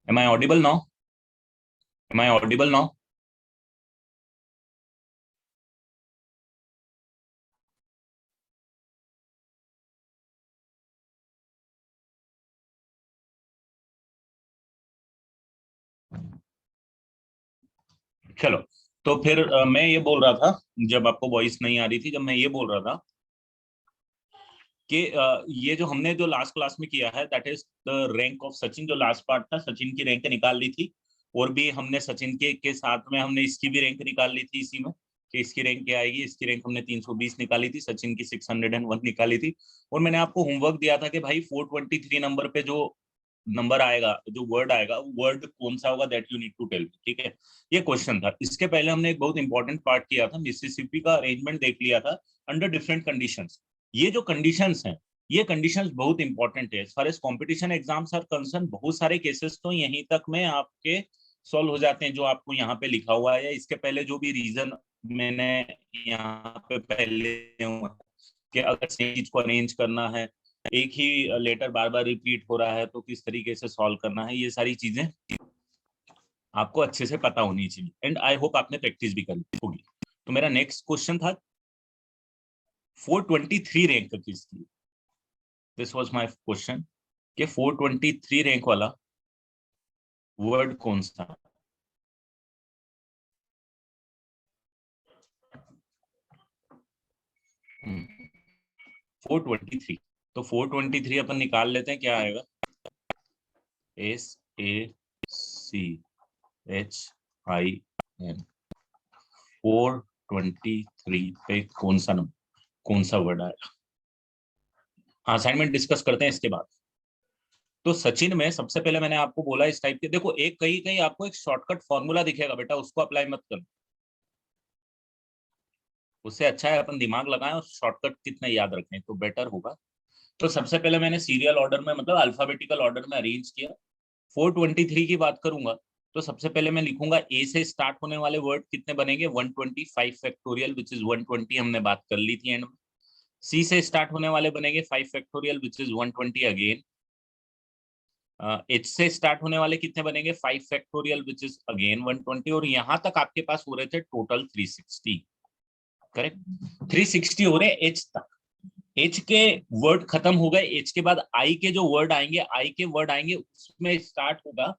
Am I audible now? Am I audible now? चलो, तो फिर मैं ये बोल रहा था, जब आपको वॉइस नहीं आ रही थी, जब मैं ये बोल रहा था कि ये जो हमने जो लास्ट क्लास में किया है, that is the rank of Sachin. जो लास्ट पार्ट था, सचिन की रैंक निकाल ली थी। और भी हमने सचिन के साथ में हमने इसकी भी रैंक निकाल ली थी इसी में, कि इसकी रैंक क्या आएगी। इसकी रैंक हमने 320 निकाली थी, सचिन की 601 निकाली थी। और मैंने आपको होमवर्क दिया था कि भाई 423 नंबर पे जो नंबर आएगा, जो वर्ड आएगा, वो वर्ड कौन सा होगा, that you need to tell. ठीक है, ये क्वेश्चन था। इसके पहले हमने एक बहुत इंपॉर्टेंट पार्ट किया था, मिसिसिपी का अरेंजमेंट देख लिया था अंडर डिफरेंट कंडीशंस। ये जो कंडीशंस हैं, ये कंडीशंस बहुत इंपॉर्टेंट है as far as competition exams are concern. बहुत सारे केसेस तो यहीं तक में आपके सॉल्व हो जाते हैं, जो आपको यहाँ पे लिखा हुआ है। इसके पहले जो भी रीजन मैंने यहाँ पे पहले कि अगर सेम चीज को अरेंज करना है, एक ही लेटर बार बार रिपीट हो रहा है, तो किस तरीके से सॉल्व करना है, ये सारी चीजें आपको अच्छे से पता होनी चाहिए। एंड आई होप आपने प्रैक्टिस भी करी होगी। तो मेरा नेक्स्ट क्वेश्चन था 423 रैंक किसकी। दिस वाज माय क्वेश्चन कि 423 रैंक वाला वर्ड कौन सा। 423, तो 423 अपन निकाल लेते हैं, क्या आएगा। SACHIN 423 पे कौन सा नंबर, कौन सा वर्ड आएगा। असाइनमेंट डिस्कस करते हैं इसके बाद। तो सचिन में सबसे पहले मैंने आपको बोला इस टाइप के, देखो एक कहीं कहीं आपको एक शॉर्टकट फॉर्मूला दिखेगा बेटा, उसको अप्लाई मत करो। उससे अच्छा है अपन दिमाग लगाएं और शॉर्टकट कितने याद रखें तो बेटर होगा। तो सबसे पहले मैंने सीरियल ऑर्डर में, मतलब अल्फाबेटिकल ऑर्डर में अरेंज किया। 423 की बात करूंगा, तो सबसे पहले मैं लिखूंगा ए से स्टार्ट होने वाले वर्ड कितने बनेंगे, 125 फैक्टोरियल विच इज 120, हमने बात कर ली थी एंड में। सी से स्टार्ट होने वाले बनेंगे 5 factorial which is 120 again. H से स्टार्ट होने वाले कितने बनेंगे, 5 फैक्टोरियल विच इज अगेन 120। और यहां तक आपके पास हो रहे थे टोटल 360, करेक्ट। 360 हो रहे एच तक। एच के वर्ड खत्म हो गए, एच के बाद आई के जो वर्ड आएंगे, आई के वर्ड आएंगे, उसमें स्टार्ट होगा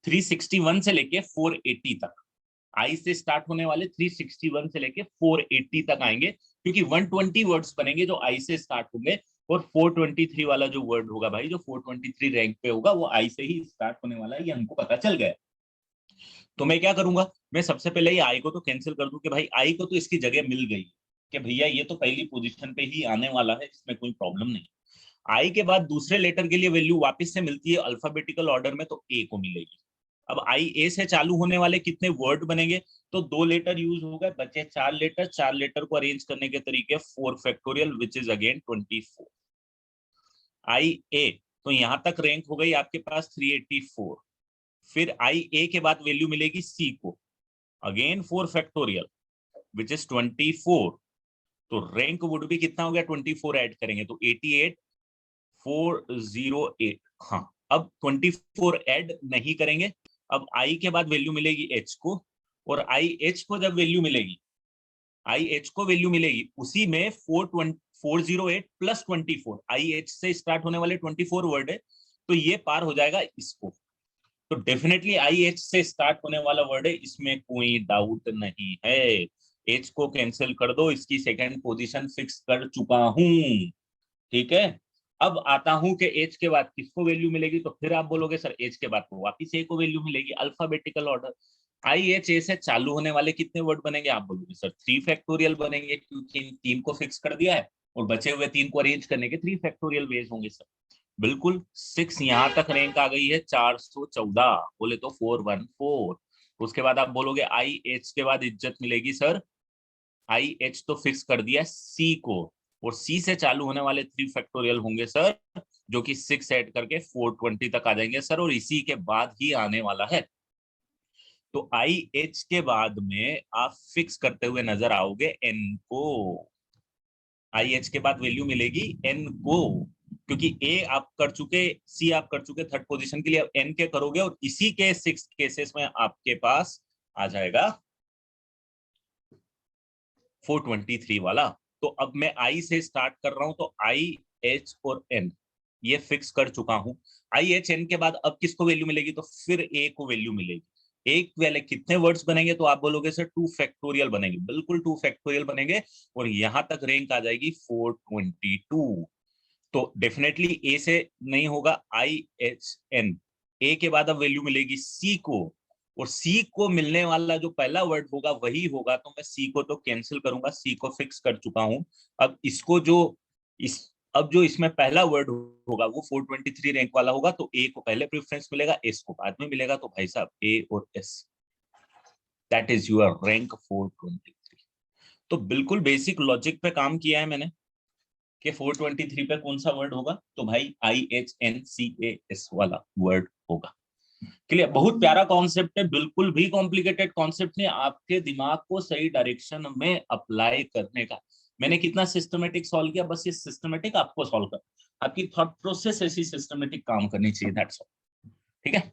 361 से लेके 480 तक। आई से स्टार्ट होने वाले 361 से लेके 480 तक आएंगे, क्योंकि 120 वर्ड्स बनेंगे जो आई से स्टार्ट होंगे। और 423 वाला जो वर्ड होगा भाई, जो 423 रैंक पे होगा, वो आई से ही स्टार्ट होने वाला है, ये हमको पता चल गया। तो मैं क्या करूंगा, मैं सबसे पहले ही आई को तो कैंसिल कर दूं कि भाई आई को तो इसकी जगह मिल गई, कि भैया ये तो पहली पोजीशन पे ही आने वाला है, इसमें कोई प्रॉब्लम नहीं। आई के बाद दूसरे लेटर के लिए वैल्यू वापस से मिलती है अल्फाबेटिकल ऑर्डर में, तो ए को मिलेगी। अब आई ए से चालू होने वाले कितने वर्ड बनेंगे, तो 2 लेटर यूज हो गए, बचे 4 लेटर। 4 लेटर को अरेंज करने के तरीके 4 फैक्टोरियल विच इज अगेन 24। आई ए, तो यहां तक रैंक हो गई आपके पास 384। फिर आई ए के बाद वैल्यू मिलेगी सी को, अगेन 4 फैक्टोरियल विच इज 24। तो रैंक वुड भी कितना हो गया, 24 ऐड करेंगे तो 88 408। हाँ, अब 24 ऐड नहीं करेंगे। अब आई के बाद वैल्यू मिलेगी एच को, और आई एच को जब वैल्यू मिलेगी, आई एच को वैल्यू मिलेगी उसी में 408 प्लस 24, आई एच से स्टार्ट होने वाले 24 वर्ड है, तो ये पार हो जाएगा इसको। तो डेफिनेटली आई एच से स्टार्ट होने वाला वर्ड है, इसमें कोई डाउट नहीं है। एच को कैंसिल कर दो, इसकी सेकंड पोजीशन फिक्स कर चुका हूं। ठीक है, अब आता हूं कि एच के बाद किसको वैल्यू मिलेगी, तो फिर आप बोलोगे सर एच के बाद तो वापिस ए को वैल्यू मिलेगी, alphabetical order. I H A से चालू होने वाले कितने वर्ड बनेंगे, आप बोलोगे सर 3 फैक्टोरियल बनेंगे, क्योंकि इन 3 को फिक्स कर दिया है, और बचे हुए 3 को अरेंज करने के 3 फैक्टोरियल वेज होंगे सर। बिल्कुल 6 यहां तक रैंक आ गई है, 414 बोले तो 414। उसके बाद आप बोलोगे आई एच के बाद इज्जत मिलेगी सर, आई एच तो फिक्स कर दिया सी को, और सी से चालू होने वाले 3 फैक्टोरियल होंगे सर, जो कि 6 ऐड करके 420 तक आ जाएंगे सर, और इसी के बाद ही आने वाला है। तो आई एच के बाद में आप फिक्स करते हुए नजर आओगे एन को। आई एच के बाद वैल्यू मिलेगी एन को, क्योंकि ए आप कर चुके, सी आप कर चुके थर्ड पोजीशन के लिए, अब एन के करोगे और इसी के 6 केसेस में आपके पास आ जाएगा 423 वाला। तो अब मैं आई से स्टार्ट कर रहा हूं, तो आई, एच और एन ये फिक्स कर चुका हूं। आई एच एन के बाद अब किसको वैल्यू मिलेगी, तो फिर ए को वैल्यू मिलेगी। एक वाले कितने वर्ड्स बनेंगे, तो आप बोलोगे सर 2 फैक्टोरियल बनेंगे, बिल्कुल 2 फैक्टोरियल बनेंगे, और यहां तक रैंक आ जाएगी 422। तो डेफिनेटली ए से नहीं होगा, आई एच एन, ए के बाद अब वैल्यू मिलेगी सी को, और सी को मिलने वाला जो पहला वर्ड होगा वही होगा, तो मैं सी को तो कैंसिल करूंगा, सी को फिक्स कर चुका हूं। अब इसको जो इस अब जो इसमें पहला वर्ड होगा वो 423 रैंक वाला होगा, तो ए को पहले प्रेफरेंस मिलेगा, एस को बाद में मिलेगा, तो भाई साहब ए और S, that is your rank 423। तो बिल्कुल बेसिक लॉजिक पे काम किया है मैंने कि 423 पे कौन सा वर्ड होगा, तो भाई IHNCAS वाला वर्ड होगा। क्लियर, बहुत प्यारा कॉन्सेप्ट है, बिल्कुल भी कॉम्प्लिकेटेड कॉन्सेप्ट नहीं, आपके दिमाग को सही डायरेक्शन में अप्लाई करने का। मैंने कितना सिस्टमेटिक सॉल्व किया, बस ये सिस्टमेटिक आपको सॉल्व कर, आपकी थॉट प्रोसेस ऐसी सिस्टमेटिक काम करनी चाहिए, दैट्स ऑल। ठीक है,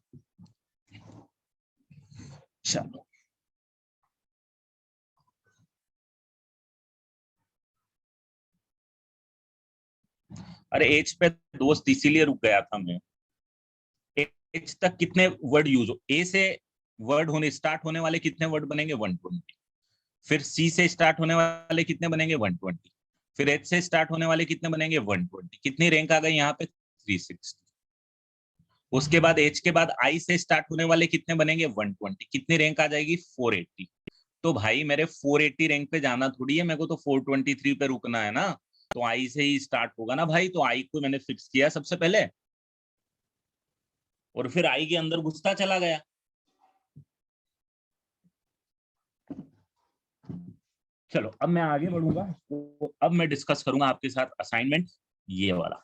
चलो। अरे एज पे दोस्त इसीलिए रुक गया था मैं। एच तक कितने वर्ड यूज हो, ए से वर्ड होने स्टार्ट होने वाले कितने वर्ड बनेंगे 120, फिर सी से स्टार्ट होने वाले कितने बनेंगे 120, फिर एच से स्टार्ट होने वाले कितने बनेंगे 120, कितनी रैंक आ गई यहाँ पे 360। उसके बाद एच के बाद आई से स्टार्ट होने वाले कितने बनेंगे 120, कितनी रैंक आ जाएगी 480। तो भाई मेरे 480 रैंक पे जाना थोड़ी है, मेरे को तो 423 पे रुकना है ना, तो आई से ही स्टार्ट होगा ना भाई, तो आई को मैंने फिक्स किया सबसे पहले, और फिर आई के अंदर घुसता चला गया। चलो अब मैं आगे बढ़ूंगा, तो अब मैं डिस्कस करूंगा आपके साथ असाइनमेंट ये वाला।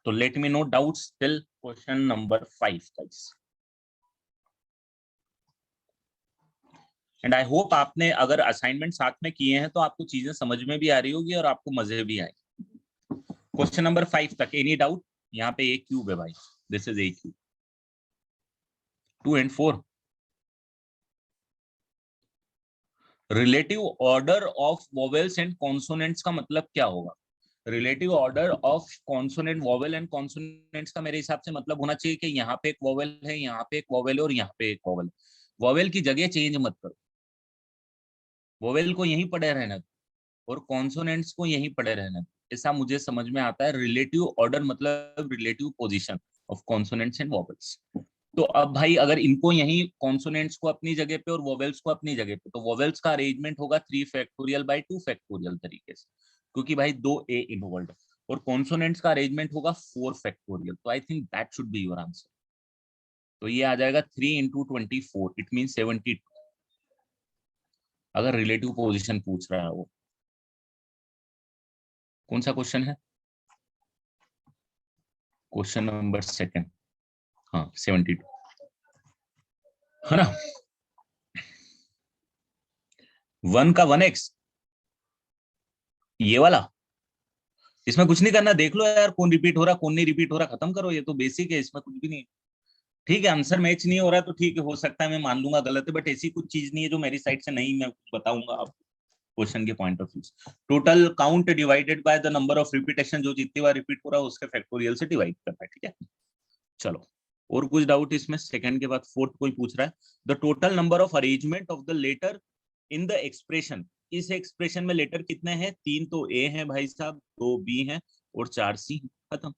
तो let me know doubts till question number 5 guys, and I hope आपने अगर असाइनमेंट साथ में किए हैं तो आपको चीजें समझ में भी आ रही होगी और आपको मजे भी आए। क्वेश्चन नंबर 5 तक एनी डाउट, यहाँ पे ए क्यूब है भाई, this is a cube, 2 and 4। Relative order of vowels and consonants का मतलब क्या होगा, relative order of consonant, vowel and consonants का मेरे हिसाब से मतलब होना चाहिए कि यहाँ पे एक वोवेल है, यहाँ पे एक वोवेल है और यहाँ पे एक वोवेल। वोवेल की जगह चेंज मत करो, वोवेल को यहीं पड़े रहना और कॉन्सोनेंट्स को यहीं पड़े रहना, ऐसा मुझे समझ में आता है। रिलेटिव ऑर्डर मतलब relative position of consonants and vowels. तो अब भाई अगर इनको यहीं कॉन्सोनेंट्स को अपनी जगह पे और वोवेल्स को अपनी जगह पे, तो वोवेल्स का अरेंजमेंट होगा 3 फैक्टोरियल बाय 2 फैक्टोरियल तरीके से, क्योंकि भाई 2 ए इन्वॉल्व है, और कॉन्सोनेंट्स का अरेंजमेंट होगा 4 फैक्टोरियल, तो I think that should be your answer. तो ये आ जाएगा 3 into 24, इट मीन 72, अगर रिलेटिव पोजिशन पूछ रहा है वो। कौन सा क्वेश्चन है, क्वेश्चन नंबर 2, हाँ 72 है ना। 1 का 1x ये वाला, इसमें कुछ नहीं करना, देख लो यार कौन रिपीट हो रहा कौन नहीं रिपीट हो रहा, खत्म करो, ये तो बेसिक है, इसमें कुछ भी नहीं। ठीक है, आंसर मैच नहीं हो रहा तो ठीक है, हो सकता है मैं मान लूंगा गलत है, बट ऐसी कुछ चीज नहीं है जो मेरी साइड से नहीं, मैं बताऊंगा आपको क्वेश्चन के पॉइंट ऑफ व्यू से। Total count divided by the number of repetition, जो जितनी बार रिपीट हो रहा है उसके फैक्टोरियल से डिवाइड करना है, ठीक है। चलो, और कुछ डाउट इसमें, सेकंड के बाद फोर्थ कोई पूछ रहा है, the total number of arrangement of the letter in the expression, इस एक्सप्रेशन में लेटर कितने हैं, 3 तो ए हैं भाई साहब, 2 बी हैं और 4 सी, खत्म।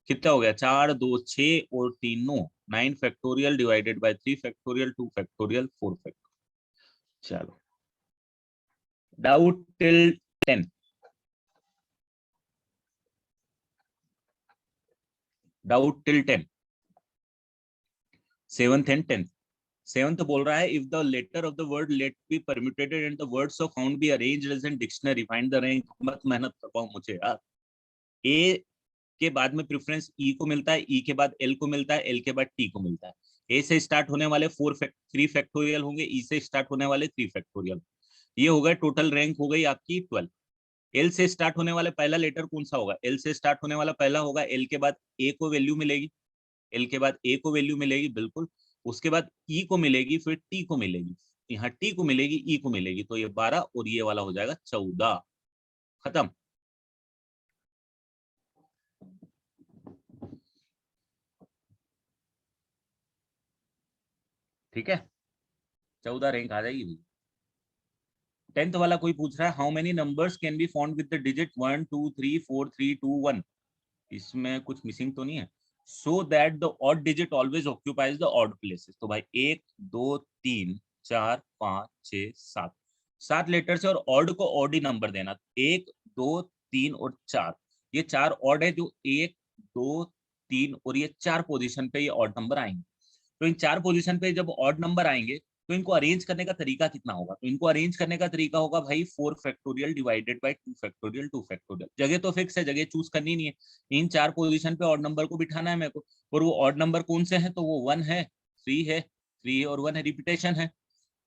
कितना हो गया, 4 2 6 और 3 9, 9 factorial divided by 3 factorial 2 factorial 4 factorial. चलो, doubt till 10, doubt till 10, 7th and 10th। 7th बोल रहा है, if the letter of the word let be permutated and the words of count be arranged as in dictionary, find the rank. मत मेहनत करवाओ मुझे यार, ए के बाद में प्रेफरेंस ई को मिलता है, ई के बाद एल को मिलता है, एल के बाद टी को मिलता है। ए से स्टार्ट होने वाले 3 फैक्टोरियल होंगे, ई से स्टार्ट होने वाले 3 फैक्टोरियल, ये हो गए टोटल रैंक हो गई आपकी 12। एल से स्टार्ट होने वाला पहला लेटर कौन सा होगा? एल से स्टार्ट होने वाला पहला होगा। एल के बाद ए को वैल्यू मिलेगी, एल के बाद ए को वैल्यू मिलेगी, बिल्कुल। उसके बाद ई को मिलेगी, फिर टी को मिलेगी, यहाँ टी को मिलेगी, ई को मिलेगी, तो ये 12 और ये वाला हो जाएगा 14। खत्म। ठीक है, 14 रैंक आ जाएगी। 10th वाला कोई पूछ रहा है, how many numbers can be found with the digit 1 2 3 4 3 2 1? इसमें कुछ मिसिंग तो नहीं है? So that the odd digit always occupies the odd places. तो भाई 1 2 3 4 5 6 7, 7 लेटर्स है और ऑड को ऑड ही नंबर देना। 1 2 3 और 4, ये 4 ऑड है, जो 1 2 3 और ये 4 पोजीशन पे ये ऑड नंबर आएंगे। तो इन 4 पोजीशन पे जब ऑड नंबर आएंगे तो इनको अरेंज करने का तरीका कितना होगा? तो इनको अरेंज करने का तरीका होगा भाई 4 factorial divided bye 2 factorial 2 factorial. जगह तो फिक्स है, जगह चूज करनी नहीं है। इन 4 पोजीशन पे ऑड नंबर को बिठाना है मेरे को, और वो ऑड नंबर कौन से हैं? तो वो 1 है, 3 है, 3 है और 1 है, रिपीटेशन है।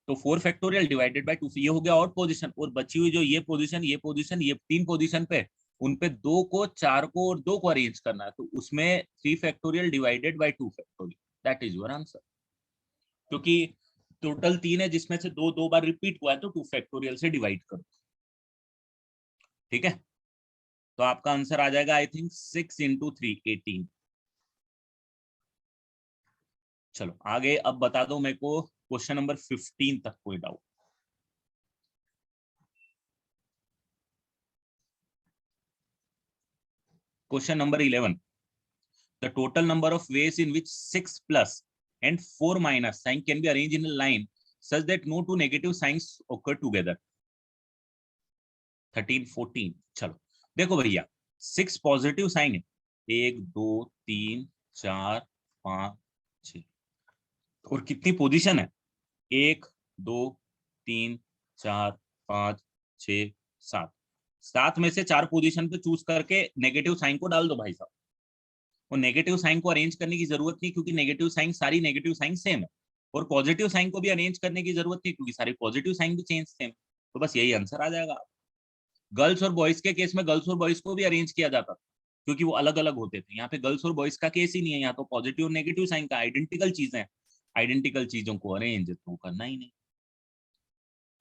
तो 4 फैक्टोरियल डिवाइडेड बाय 2, ये हो गया ऑड पोजीशन। और बची हुई जो ये पोजीशन, ये पोजीशन, ये 3 पोजीशन पे, उन पे 2 को, 4 को और 2 को अरेंज करना है। तो उसमें 3 factorial divided bye 2 factorial, that is your answer. क्योंकि टोटल 3 है जिसमें से 2 2 बार रिपीट हुआ है, तो 2 फैक्टोरियल से डिवाइड करो। ठीक है, तो आपका आंसर आ जाएगा आई थिंक 6 इंटू 3 18। चलो आगे अब बता दो मेरे को क्वेश्चन नंबर 15 तक कोई doubt? Question number 11, the total number of ways in which 6 plus and 4 minus sign can be arranged in a line such that no two negative signs occur together. 13 14, चलो देखो भैया, 6 पॉजिटिव साइन है, 1 2 3 4 5 6, और कितनी position है? 1 2 3 4 5 6 7, 7 में से 4 position पे चूज करके नेगेटिव साइन को डाल दो भाई साहब। और नेगेटिव साइन को अरेंज करने की जरूरत नहीं, क्योंकि नेगेटिव साइन, सारी नेगेटिव साइन सेम है। और पॉजिटिव साइन को भी अरेंज करने की जरूरत नहीं, क्योंकि सारे पॉजिटिव साइन भी चेंज सेम। तो बस यही आंसर आ जाएगा। गर्ल्स और बॉयज के केस में गर्ल्स और बॉयज को भी अरेंज किया जाता था, क्योंकि वो अलग अलग होते थे। यहाँ पे गर्ल्स और बॉयज का केस ही नहीं है, यहाँ तो पॉजिटिव और नेगेटिव साइन का आइडेंटिकल चीजें हैं, आइडेंटिकल चीजों को अरेंज तो करना ही नहीं।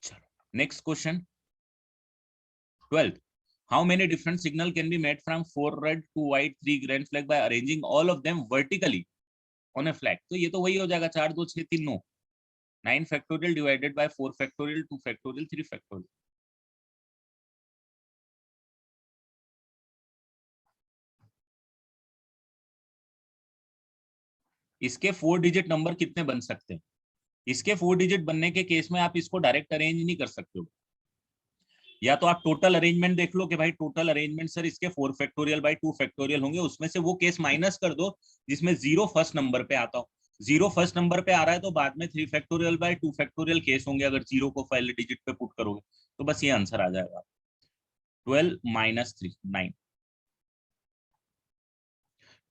चलो next question 12, how many different signal can be made from 4 red 2 white 3 green flag by arranging all of them vertically on a flag? तो ये तो वही हो जाएगा 4 2 6 3 9, 9 factorial divided bye 4 factorial 2 factorial 3 factorial. इसके 4 डिजिट नंबर कितने बन सकते हैं? इसके 4 डिजिट बनने के केस में आप इसको डायरेक्ट अरेंज नहीं कर सकते हो। या तो आप टोटल अरेंजमेंट देख लो कि भाई टोटल अरेंजमेंट सर इसके 4 फैक्टोरियल बाय 2 फैक्टोरियल होंगे, उसमें से वो केस माइनस कर दो जिसमें 0 फर्स्ट नंबर पे आता हो। 0 फर्स्ट नंबर पे आ रहा है तो बाद में 3 फैक्टोरियल बाय 2 फैक्टोरियल केस होंगे अगर 0 को पहले डिजिट पे पुट करोगे। तो बस ये आंसर आ जाएगा 12 माइनस 3 9।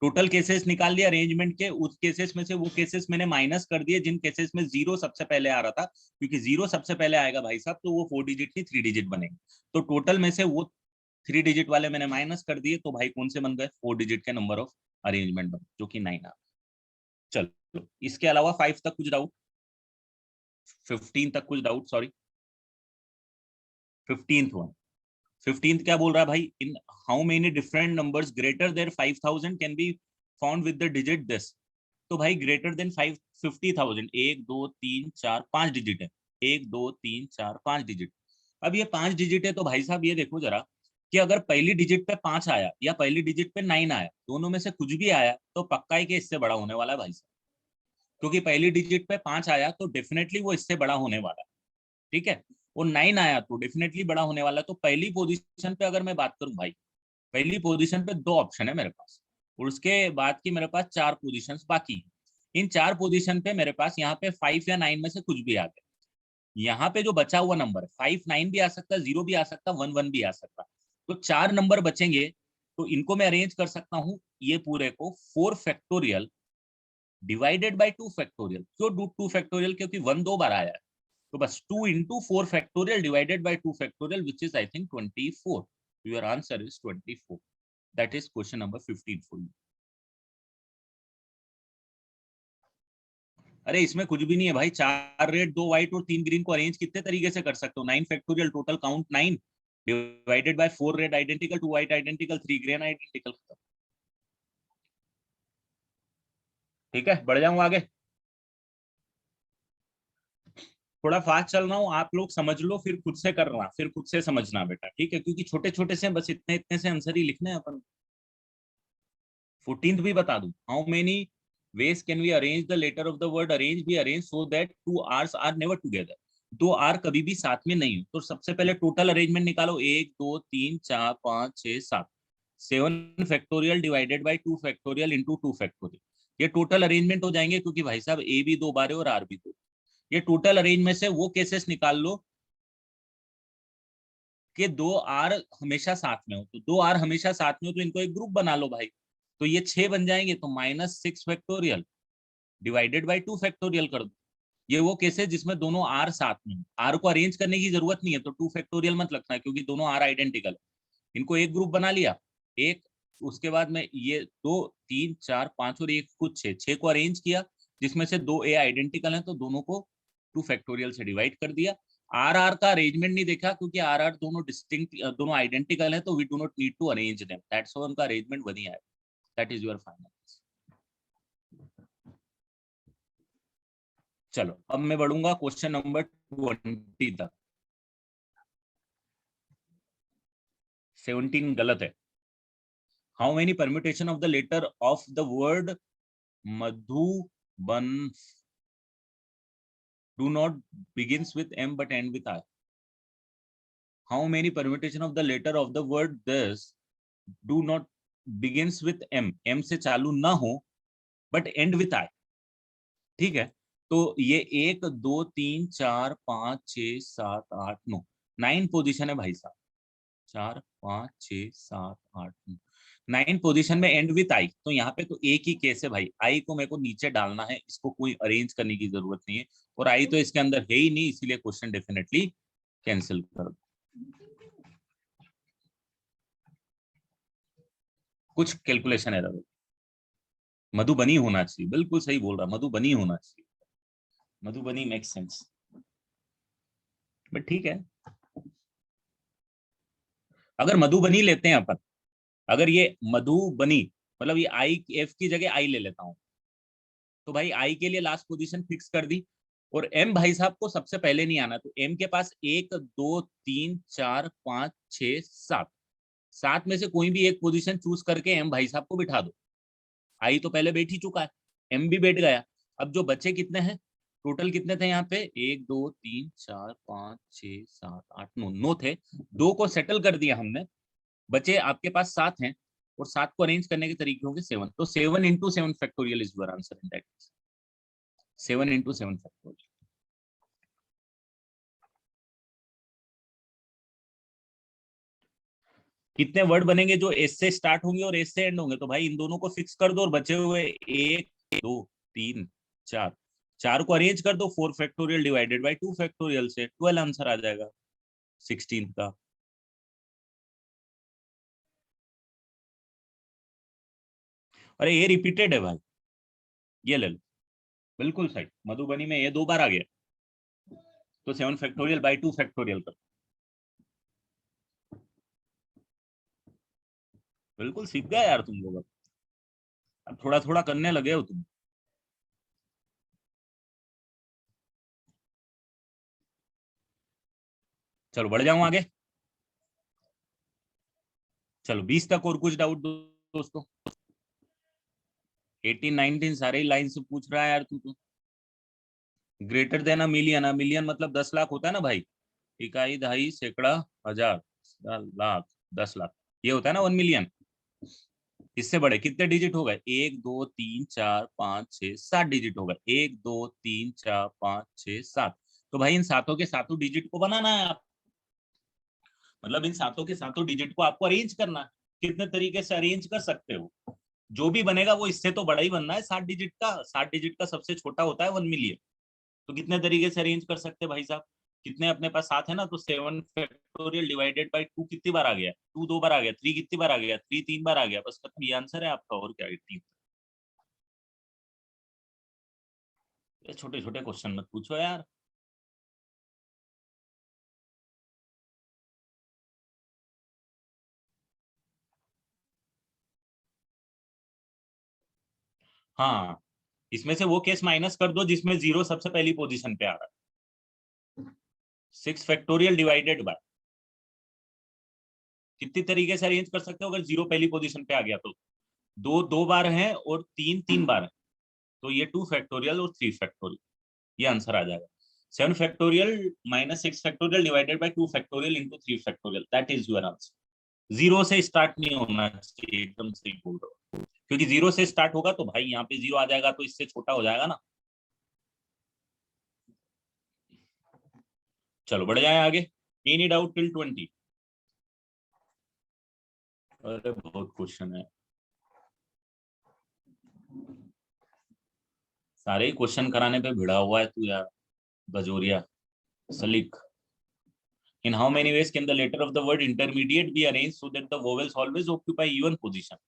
टोटल केसेस निकाल लिया अरेंजमेंट के, उस केसेस में से वो केसेस मैंने माइनस कर दिए जिन केसेस में 0 सबसे पहले आ रहा था, क्योंकि 0 सबसे पहले आएगा भाई साहब तो वो 4 डिजिट नहीं 3 डिजिट बनेंगे। तो टोटल में से वो 3 डिजिट वाले मैंने माइनस कर दिए, तो भाई कौन से बन गए? 4 डिजिट के नंबर ऑफ अरेंजमेंट बन, जो कि 9 आ। चलो इसके अलावा 5 तक कुछ डाउट? 15 तक कुछ doubt? Sorry 15th one, 15th क्या बोल रहा है भाई? In how many different numbers greater than 5000 can be found with the digit this? तो भाई ग्रेटर देन 50,000 1 2 3 4 5 डिजिट है, 1 2 3 4 5 डिजिट। अब ये 5 डिजिट है तो भाई साहब ये देखो जरा कि अगर पहली डिजिट पे 5 आया या पहली डिजिट पे 9 आया, दोनों में से कुछ भी आया तो पक्का ही कि इससे बड़ा होने वाला है भाई साहब, क्योंकि पहली डिजिट पे 5 आया तो डेफिनेटली वो इससे बड़ा होने वाला है। ठीक है, और 9 आया तो डेफिनेटली बड़ा होने वाला है। तो पहली पोजीशन पे अगर मैं बात करूं भाई, पहली पोजीशन पे 2 ऑप्शन है मेरे पास, और उसके बाद की मेरे पास 4 पोजीशंस बाकी हैं। इन 4 पोजीशन पे मेरे पास यहाँ पे 5 या 9 में से कुछ भी आ गया। यहाँ पे जो बचा हुआ नंबर 5 9 भी आ सकता है, 0 भी आ सकता है, 1 1 भी आ सकता है। तो 4 नंबर बचेंगे, तो इनको मैं अरेंज कर सकता हूँ ये पूरे को 4 फैक्टोरियल डिवाइडेड बाय 2 फैक्टोरियल। क्यों 2 फैक्टोरियल? क्योंकि 1 2 बार आया है, तो बस 2 into 4 factorial divided bye 2 factorial which is I think 24। Your answer is 24. That is question number 15 for you. अरे इसमें कुछ भी नहीं है भाई. 4 रेड 2 व्हाइट और 3 ग्रीन को अरेंज कितने तरीके से कर सकते हो? 9 factorial, total count 9 divided by 4 red identical, 2 white identical, 3 green identical. ठीक है, बढ़ जाऊंगा आगे. थोड़ा फास्ट चल रहा हूँ, आप लोग समझ लो, फिर खुद से करना, फिर खुद से समझना बेटा, ठीक है? क्योंकि छोटे छोटे से बस इतने इतने से आंसर ही लिखने हैं अपन. 14th भी बता दूं. How many ways can we arrange the letter of the word arrange be arranged so that two r's are never together? दो आर कभी भी साथ में नहीं हो. तो सबसे पहले टोटल अरेंजमेंट निकालो. 1 2 3 4 5 6 7. 7 factorial divided bye 2 factorial into 2 factorial. ये टोटल अरेंजमेंट हो जाएंगे, क्योंकि भाई साहब ए भी 2 बार है और आर भी 2. ये टोटल अरेंजमेंट से वो केसेस निकाल लो कि 2 आर हमेशा साथ में हो. तो 2 आर हमेशा साथ में हो तो इनको एक ग्रुप बना लो भाई. तो ये 6 बन जाएंगे. तो -6 फैक्टोरियल डिवाइडेड बाय 2 फैक्टोरियल कर दो. ये वो केस है जिसमें दोनों आर साथ में. आर को अरेंज करने की जरूरत नहीं है, तो 2 फैक्टोरियल मत लगना है, क्योंकि दोनों आर आइडेंटिकल है. इनको एक ग्रुप बना लिया. एक, उसके बाद में ये 2 3 4 5 और एक कुछ 6 को अरेंज किया, जिसमें से 2 ए आइडेंटिकल हैं, तो दोनों को 2 फैक्टोरियल से डिवाइड कर दिया. आर आर का अरेंजमेंट नहीं देखा, क्योंकि आर आर दोनों डिस्टिंक्ट, दोनों आइडेंटिकल हैं, तो we do not need to arrange them. That's why उनका अरेंजमेंट वही है. That is your final. चलो अब मैं बढ़ूंगा क्वेश्चन नंबर 20 तक. 17 गलत है. How many permutation of the letter of the word Madhuban do not begins with M but end with I? How many permutation of the letter of the word this do not begins with M, M से चालू ना हो, but end with I? ठीक है, तो ये 1 2 3 4 5 6 7 8 9 9 position है भाई साहब. 4 5 6 7 8 9 पोजीशन में एंड विथ आई. तो यहाँ पे तो एक ही केस है भाई. आई को मेरे को नीचे डालना है, इसको कोई अरेंज करने की जरूरत नहीं है, और आई तो इसके अंदर है ही नहीं, इसीलिए क्वेश्चन डेफिनेटली कैंसिल कर दो. कुछ कैलकुलेशन एरर. मधुबनी होना चाहिए. बिल्कुल सही बोल रहा, मधुबनी होना चाहिए. Madhubani make sense. बट ठीक है, अगर मधुबनी लेते हैं अपन, अगर ये मधुबनी मतलब ये आई एफ की जगह आई ले लेता हूं, तो भाई आई के लिए लास्ट पोजीशन फिक्स कर दी, और एम भाई साहब को सबसे पहले नहीं आना. तो एम के पास 1 2 3 4 5 6 7, 7 में से कोई भी एक पोजीशन चूज करके एम भाई साहब को बिठा दो. आई तो पहले बैठ ही चुका है, एम भी बैठ गया. अब जो बचे कितने हैं, टोटल कितने थे यहाँ पे? 1 2 3 4 5 6 7 8 9 9 थे. 2 को सेटल कर दिया हमने, बचे आपके पास 7 हैं, और 7 को अरेंज करने के तरीके होंगे 7. तो 7 into 7 factorial is your answer in that. 7 into 7 factorial. कितने वर्ड बनेंगे जो एस से स्टार्ट होंगे और एस से एंड होंगे? तो भाई इन दोनों को फिक्स कर दो, और बचे हुए 1 2 3 4, 4 को अरेंज कर दो. 4 फैक्टोरियल डिवाइडेड बाय 2 फैक्टोरियल से 12 आंसर आ जाएगा 16 का. अरे ये रिपीटेड है भाई, ये ले लो. बिल्कुल सही, मधुबनी में ये 2 बार आ गया. तो 7 फैक्टोरियल बाय 2 फैक्टोरियल कर. बिल्कुल सीख गया यार तुम लोग. अब थोड़ा थोड़ा करने लगे हो तुम. चलो बढ़ जाऊं आगे. चलो 20 तक और कुछ डाउट दोस्तों? 18 19 सारे ही लाइन से पूछ रहा है यार तू तो. Greater than a million. A million मतलब 10 लाख होता है ना भाई. इकाई, दहाई, सैकड़ा, हजार, लाख, 10 लाख, ये होता है ना 1 मिलियन. इससे बड़े कितने डिजिट हो गए? 1 2 3 4 5 6 7 डिजिट हो गए. 1 2 3 4 5 6 7. तो भाई इन सातों के सातों डिजिट को बनाना है आप. मतलब इन सातों के सातों डिजिट को आपको अरेंज करना है. कितने तरीके से अरेंज कर सकते हो? जो भी बनेगा वो इससे तो बड़ा ही बनना है. 60 डिजिट का, 60 डिजिट का सबसे छोटा होता है 1 मिलियन. तो कितने तरीके से अरेंज कर सकते हैं भाई साहब? कितने अपने पास 7 है ना, तो 7 फैक्टोरियल डिवाइडेड बाय 2 कितनी बार आ गया? 2 2 बार आ गया। 3 कितनी बार आ गया? 3 3 बार आ गया। बस खत्म, ये आंसर है आपका, और क्या है? 3। ये छोटे छोटे क्वेश्चन मत पूछो यार। हाँ, इसमें से वो केस माइनस कर दो जिसमें 0 सबसे पहली पोजीशन पे आ रहा है। 6 फैक्टोरियल डिवाइडेड बाय, कितनी तरीके से अरेंज कर सकते हो अगर 0 पहली पोजीशन पे आ गया तो? 2 2 बार है और 3 3 बार है, तो ये 2 फैक्टोरियल और 3 फैक्टोरियल, ये आंसर आ जाएगा। 7 factorial minus 6 factorial divided bye 2 factorial into 3 factorial, that is your answer. 0 से स्टार्ट नहीं होना चाहिए, एकदम सही बोल रहे हो, क्योंकि 0 से स्टार्ट होगा तो भाई यहाँ पे 0 आ जाएगा, तो इससे छोटा हो जाएगा ना। चलो बढ़ जाए आगे। Any doubt till 20? अरे बहुत क्वेश्चन है, सारे ही क्वेश्चन कराने पे भिड़ा हुआ है तू यार, Bajoria सलीक। In how many ways can the letter of the word intermediate be arranged so that the vowels always occupy even position?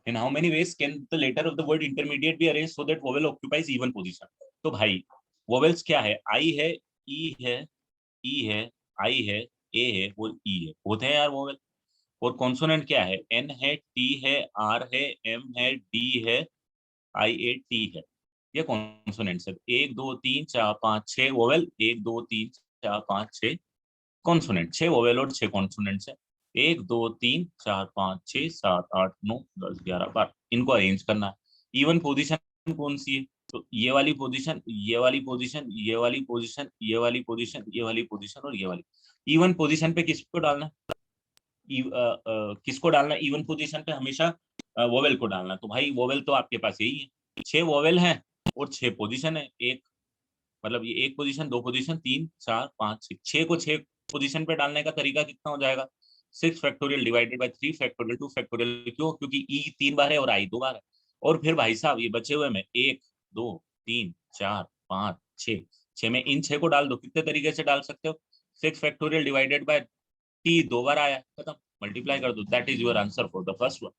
In how many ways can the letter of the word intermediate be arranged so that vowel occupies even position? तो भाई vowels क्या है? I है, E है, E है, I है, A है और E है, होते हैं यार vowel। और कॉन्सोनेंट क्या है? N है, T है, R है, M है, D है, I A T है। ये कॉन्सोनेंट्स है। 1 2 3 4 5 6 वोवेल, 1 2 3 4 5 6 कॉन्सोनेंट, 6 वोवेल और 6 कॉन्सोनेंट्स है। 1 2 3 4 5 6 7 8 9 10 11 12, इनको अरेंज करना है। इवन पोजीशन कौन सी है? तो ये वाली पोजीशन, ये वाली पोजीशन, ये वाली पोजीशन, ये वाली पोजीशन, ये वाली पोजीशन और ये वाली। इवन पोजीशन पे किसको डालना है? किसको डालना है इवन पोजीशन पे? हमेशा वोवेल को डालना। तो भाई वोवेल तो आपके पास यही है, 6 वोवेल हैं और 6 पोजीशन है। एक मतलब ये एक पोजीशन, दो पोजीशन, 3 4 5 6, 6 को 6 पोजीशन पे डालने का तरीका कितना हो जाएगा? 6 factorial divided by 3 factorial 2 factorial. क्यों? क्योंकि ई 3 बार है और आई 2 बार है। और फिर भाई साहब ये बचे हुए में 1 2 3 4 5 6, 6 में इन 6 को डाल दो। कितने तरीके से डाल सकते हो? 6 फैक्टोरियल डिवाइडेड बाय टी 2 बार आया, खत्म, मल्टीप्लाई कर दो। That is your answer for the first one.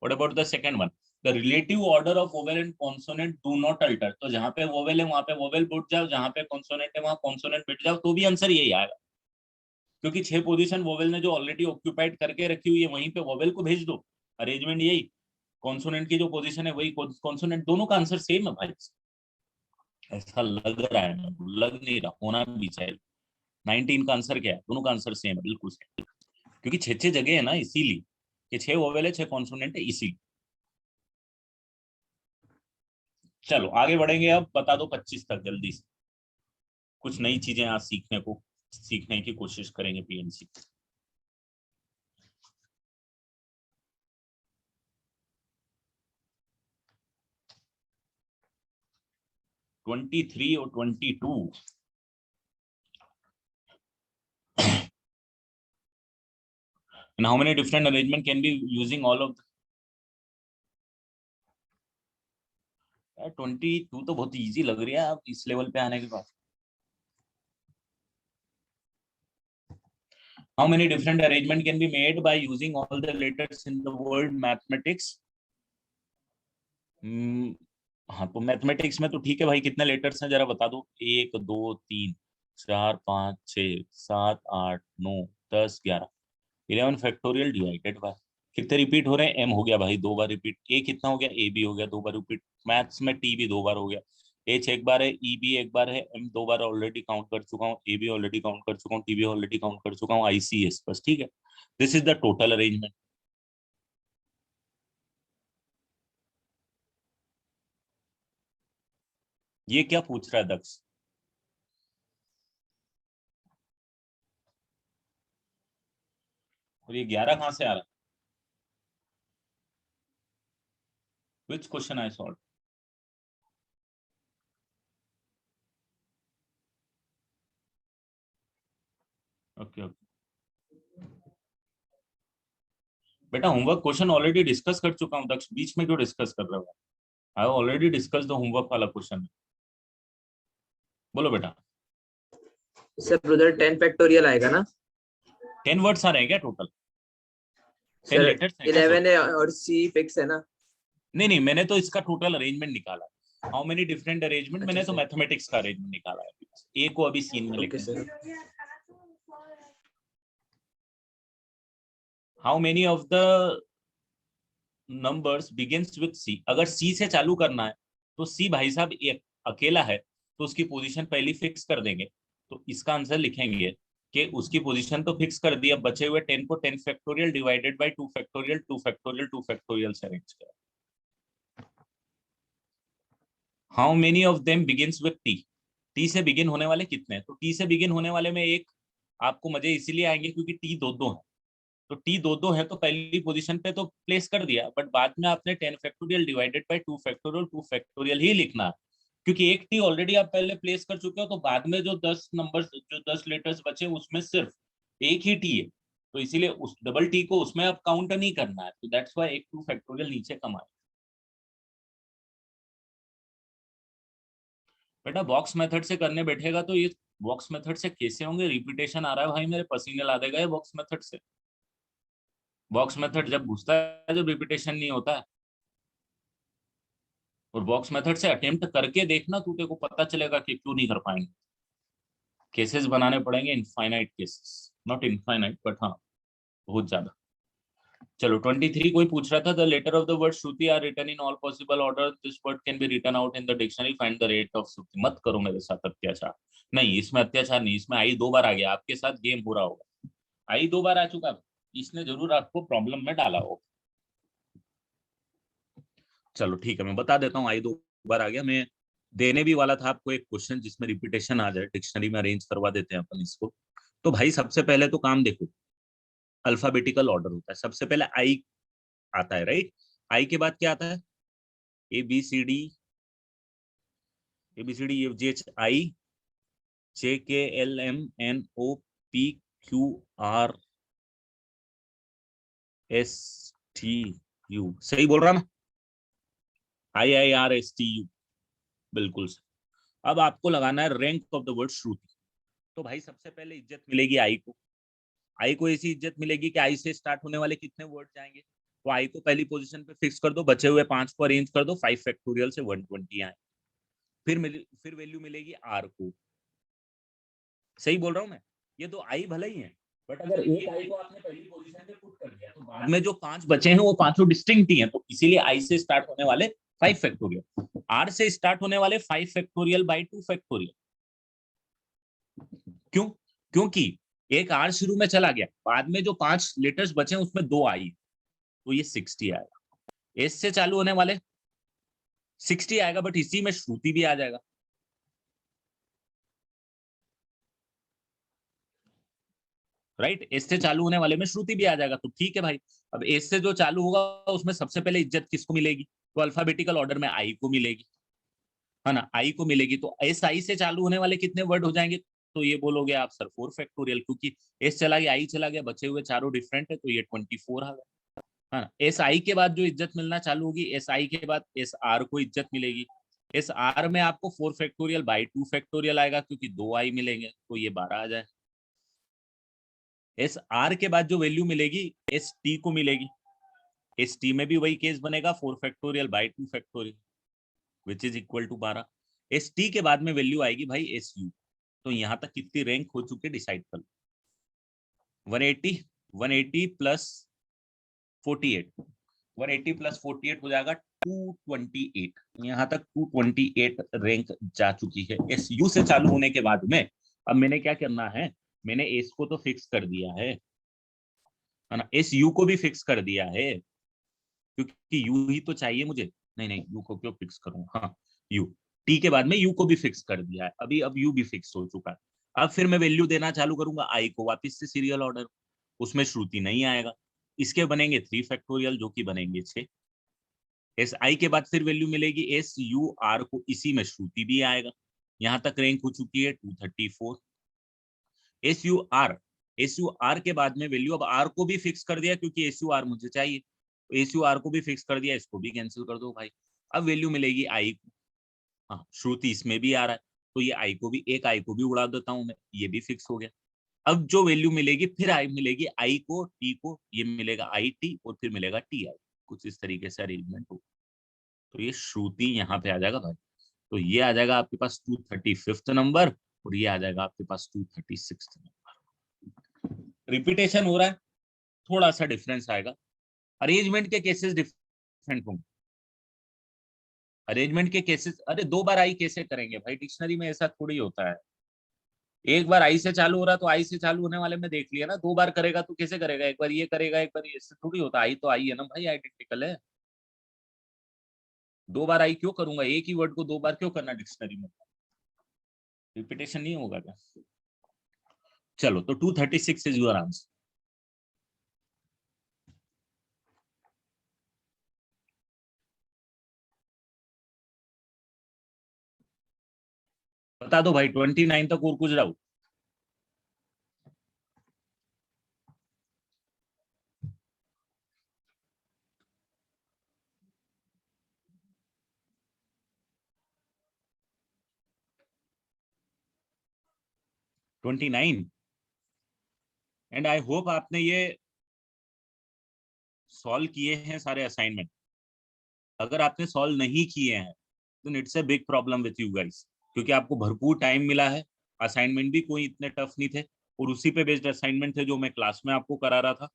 What about the second one? The relative order of vowel and consonant do not alter. तो जहां पे वोवेल है वहां पे वोवेल बैठ जाओ, जहां पे कॉन्सोनेंट है वहां कॉन्सोनेंट बैठ जाओ, तो भी आंसर यही आएगा। क्योंकि 6 पोजीशन वोवेल ने जो ऑलरेडी ऑक्यूपाइड करके रखी हुई है वहीं पे वोवेल को भेज दो। अरेंजमेंट यही, कॉन्सोनेंट की जो पोजीशन है वही कॉन्सोनेंट, दोनों का आंसर सेम है भाई। ऐसा लग रहा है, लग नहीं रहा, होना भी चाहिए। 19 का आंसर क्या है? दोनों का आंसर सेम है, बिल्कुल सेम। क्योंकि 6 6 जगह है ना, इसीलिए कि 6 वोवेल है 6 कॉन्सोनेंट है, इसी। चलो आगे बढ़ेंगे, अब बता दो 25 तक जल्दी से। कुछ नई चीजें आज सीखने की कोशिश करेंगे पीएनसी। 23 और 22। And how many different arrangement can be using all of? 22 तो बहुत इजी लग रही है अब इस लेवल पे आने के बाद। How many different arrangement can be made by using all the letters in the word mathematics? हाँ, तो मैथमेटिक्स में तो ठीक है भाई, कितने लेटर्स हैं जरा बता दो। 1 2 3 4 5 6 7 8 9 10 11, 11 फैक्टोरियल डिवाइडेड बाय, कितने रिपीट हो रहे हैं? एम हो गया भाई 2 बार रिपीट, ए कितना हो गया? ए बी हो गया 2 बार रिपीट। मैथ्स में टी भी 2 बार हो गया। एच एक बार है, ई बी एक बार है, एम 2 बार ऑलरेडी काउंट कर चुका हूँ, ए बी ऑलरेडी काउंट कर चुका हूँ, टी बी ऑलरेडी काउंट कर चुका हूँ, आई सी एस, बस ठीक है। This is the total arrangement. ये क्या पूछ रहा है दक्ष? और ये 11 कहाँ से आ रहा है? Which question I solve? Okay okay. बेटा होमवर्क क्वेश्चन ऑलरेडी डिस्कस कर चुका हूँ दक्ष, बीच में क्यों डिस्कस कर रहे हो? I already discuss the homework वाला क्वेश्चन। बोलो बेटा। सर उधर 10 फैक्टोरियल आएगा ना? 10 वर्ड्स आ रहे हैं क्या टोटल? 10 सर लेटर्स हैं क्या? 11 है और सी फिक्स है ना? नहीं, मैंने तो इसका टोटल अरेंजमेंट निकाला है। हाउ मेनी डिफरेंट अरेंजमेंट, अच्छा मैंने तो सर। मैथमेटिक्स का अरेंजमेंट निकाला है। ए को अभी सीन में ओके लिखेंगे। Sir. How many of the numbers begins with C. अगर सी से चालू करना है तो सी भाई साहब एक अकेला है, तो उसकी पोजीशन पहली फिक्स कर देंगे। तो इसका आंसर लिखेंगे कि उसकी पोजीशन तो फिक्स कर दी, अब बचे हुए 10 को 10 factorial divided bye 2 factorial 2 factorial 2 factorial से अरेंज किया। How many of them begins with T. T से बिगिन होने वाले कितने हैं? तो टी से बिगिन होने वाले में एक आपको मजे इसीलिए आएंगे क्योंकि टी दो दो है। तो टी दो दो है तो पहली पोजीशन पे तो प्लेस कर दिया, बट बाद में आपने 10 फैक्टोरियल डिवाइडेड बाय 2 फैक्टोरियल ही लिखना है, क्योंकि एक टी ऑलरेडी आप पहले प्लेस कर चुके हो। तो बाद में जो 10 नंबर्स, जो 10 लेटर्स बचे उसमें सिर्फ एक ही टी है, तो इसीलिए उस डबल टी को उसमें अब काउंट नहीं करना है। तो दैट्स व्हाई एक 2 फैक्टोरियल नीचे कम आया। बेटा बॉक्स मेथड से करने बैठेगा तो ये बॉक्स मेथड से कैसे होंगे? रिपीटेशन आ रहा है भाई, मेरे पसीने ला देगा ये बॉक्स मेथड से। बॉक्स मेथड जब घुसता है जब रिपीटेशन नहीं होता है। और बॉक्स मेथड से अटेम्प्ट करके देखना, तू तेरे को पता चलेगा कि क्यों नहीं कर पाएंगे। केसेस बनाने पड़ेंगे, infinite cases, not infinite but हाँ बहुत ज्यादा। चलो 23 कोई पूछ रहा था, the letter of the word Shruti are written in all possible order, this word can be written out in the dictionary, find the rate of Shruti. मत करो मेरे साथ अत्याचार। नहीं, इसमें अत्याचार नहीं, इसमें आई 2 बार आ गया, आपके साथ गेम हो रहा होगा। आई 2 बार आ चुका, इसने जरूर आपको प्रॉब्लम में डाला हो। चलो ठीक है, मैं बता देता हूँ। आई 2 बार आ गया। मैं देने भी वाला था आपको एक क्वेश्चन जिसमें रिपीटेशन आ जाए, डिक्शनरी में अरेंज करवा देते हैं अपन इसको। तो भाई सबसे पहले तो काम देखो, अल्फाबेटिकल ऑर्डर होता है। सबसे पहले आई आता है, राइट? आई के बाद क्या आता है? A B C D, F G H I J K L M N O P Q R S T U. सही बोल रहा ना? I I R S T U, बिल्कुल सही। अब आपको लगाना है rank of the word Shruti. तो भाई सबसे पहले इज्जत मिलेगी आई को। आई को ऐसी इज्जत मिलेगी कि आई से स्टार्ट होने वाले कितने वर्ड जाएंगे, तो आई को पहली पोजीशन पे फिक्स कर दो, बचे हुए 5 को अरेंज कर दो, 5 फैक्टोरियल से 120 आए। फिर वैल्यू मिलेगी आर को। सही बोल रहा हूँ मैं? ये दो आई भले ही है, बट अगर एक आई को आपने पहली पोजीशन पे पुट कर दिया तो बाद में जो 5 बचे हैं वो पांचों डिस्टिंक्ट ही हैं। तो इसीलिए आई से स्टार्ट होने वाले 5 फैक्टोरियल, आर से स्टार्ट होने वाले 5 फैक्टोरियल बाई 2 फैक्टोरियल। क्यों? क्योंकि एक आर शुरू में चला गया, बाद में जो 5 लेटर्स बचे उसमें 2 आई, तो ये 60 आएगा। एस से चालू होने वाले 60 आएगा, बट इसी में श्रुति भी आ जाएगा। राइट? एस से चालू होने वाले में श्रुति भी आ जाएगा, तो ठीक है भाई। अब एस से जो चालू होगा उसमें सबसे पहले इज्जत किसको मिलेगी? तो अल्फाबेटिकल ऑर्डर में आई को मिलेगी, है ना? आई को मिलेगी। तो एस आई से चालू होने वाले कितने वर्ड हो जाएंगे? तो ये बोलोगे आप सर 4 फैक्टोरियल, क्योंकि एस चला गया आई चला गया, बचे हुए चारों डिफरेंट है, तो ये 24 आ गया। हाँ, एस आई के बाद जो इज्जत मिलना चालू होगी, एस आई के बाद एस आर को इज्जत मिलेगी। एस आर में आपको 4 फैक्टोरियल बाई 2 फैक्टोरियल आएगा, क्योंकि 2 आई मिलेंगे, तो ये 12 आ जाए। एस आर के बाद जो वैल्यू मिलेगी एस टी को मिलेगी। एस टी में भी वही केस बनेगा, 4 factorial by 2 factorial which is equal to 12। S T के बाद में वैल्यू आएगी भाई एस यू। तो यहां तक कितनी रैंक हो चुकी है डिसाइड कर लो। 180 प्लस 48, 180 प्लस 48 हो जाएगा 228। यहाँ तक 228 रैंक जा चुकी है एस यू से चालू होने के बाद में। अब मैंने क्या करना है, मैंने एस को तो फिक्स कर दिया है ना? एस यू को भी फिक्स कर दिया है, क्योंकि यू ही तो चाहिए मुझे। नहीं, यू को क्यों फिक्स करूं? हाँ, यू। टी के बाद में यू को भी फिक्स कर दिया है अभी, अब यू भी फिक्स हो चुका है। अब फिर मैं वैल्यू देना चालू करूंगा आई को, वापिस से सीरियल ऑर्डर, उसमें श्रुति नहीं आएगा। इसके बनेंगे 3 फैक्टोरियल, जो कि बनेंगे 6। एस आई के बाद फिर वैल्यू मिलेगी एस यू आर को, इसी में श्रुति भी आएगा। यहां तक रैंक हो चुकी है 234। S U R S U R के बाद में वैल्यू, अब आर को भी फिक्स कर दिया क्योंकि एस यू आर मुझे चाहिए, एस यू आर को भी फिक्स कर दिया, इसको भी कैंसिल कर दो भाई। अब वैल्यू मिलेगी आई को, हाँ श्रुति इसमें भी आ रहा है, तो ये आई को भी, एक आई को भी उड़ा देता हूँ मैं, ये भी फिक्स हो गया। अब जो वैल्यू मिलेगी फिर आई मिलेगी, आई को टी को, ये मिलेगा आई टी और फिर मिलेगा टी आई, कुछ इस तरीके से अरेंजमेंट हो। तो ये श्रुति यहाँ पे आ जाएगा भाई, तो ये आ जाएगा आपके पास 235th नंबर और ये आ जाएगा आपके पास 236th नंबर। रिपीटेशन हो रहा है, थोड़ा सा डिफरेंस आएगा, अरेंजमेंट के केसेस डिफरेंट होंगे। अरेंजमेंट के केसेस, अरे 2 बार आई कैसे करेंगे भाई, डिक्शनरी में ऐसा थोड़ी होता है। एक बार आई से चालू हो रहा तो आई से चालू होने वाले में देख लिया ना, 2 बार करेगा तो कैसे करेगा, एक बार ये करेगा एक बार ये, ऐसे थोड़ी होता। आई तो आई है ना भाई, आइडेंटिकल है। 2 बार आई क्यों करूंगा, एक ही वर्ड को 2 बार क्यों करना डिक्शनरी में, रिपीटेशन नहीं होगा क्या। चलो तो 236 इज योर आंसर। बता दो भाई 29 तक और कुछ doubt. Twenty nine, and I hope आपने ये सॉल्व किए हैं सारे असाइनमेंट। अगर आपने सॉल्व नहीं किए हैं तो it's a big problem with you guys, क्योंकि आपको भरपूर टाइम मिला है, असाइनमेंट भी कोई इतने टफ नहीं थे और उसी पे बेस्ड असाइनमेंट थे जो मैं क्लास में आपको करा रहा था।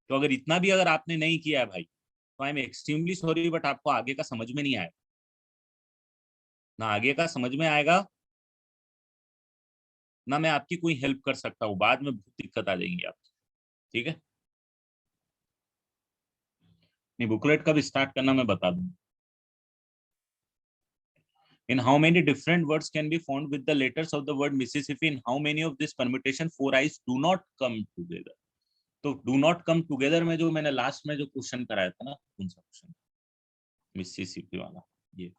तो अगर इतना भी अगर आपने नहीं किया है भाई, तो I am extremely sorry, but आपको आगे का समझ में नहीं आएगा, ना आगे का समझ में आएगा, ना मैं आपकी कोई हेल्प कर सकता हूँ, बाद में बहुत दिक्कत आ जाएंगी आपकी। ठीक है, नहीं बुकलेट कब स्टार्ट करना मैं बता दूंगा। In how many different words can be found with the letters of the word Mississippi? In how many of this permutation 4 eyes do not come together? तो do not come together में जो मैंने last में जो question कराया था ना, कौन सा क्वेश्चन, मिसिसिपी वाला, ये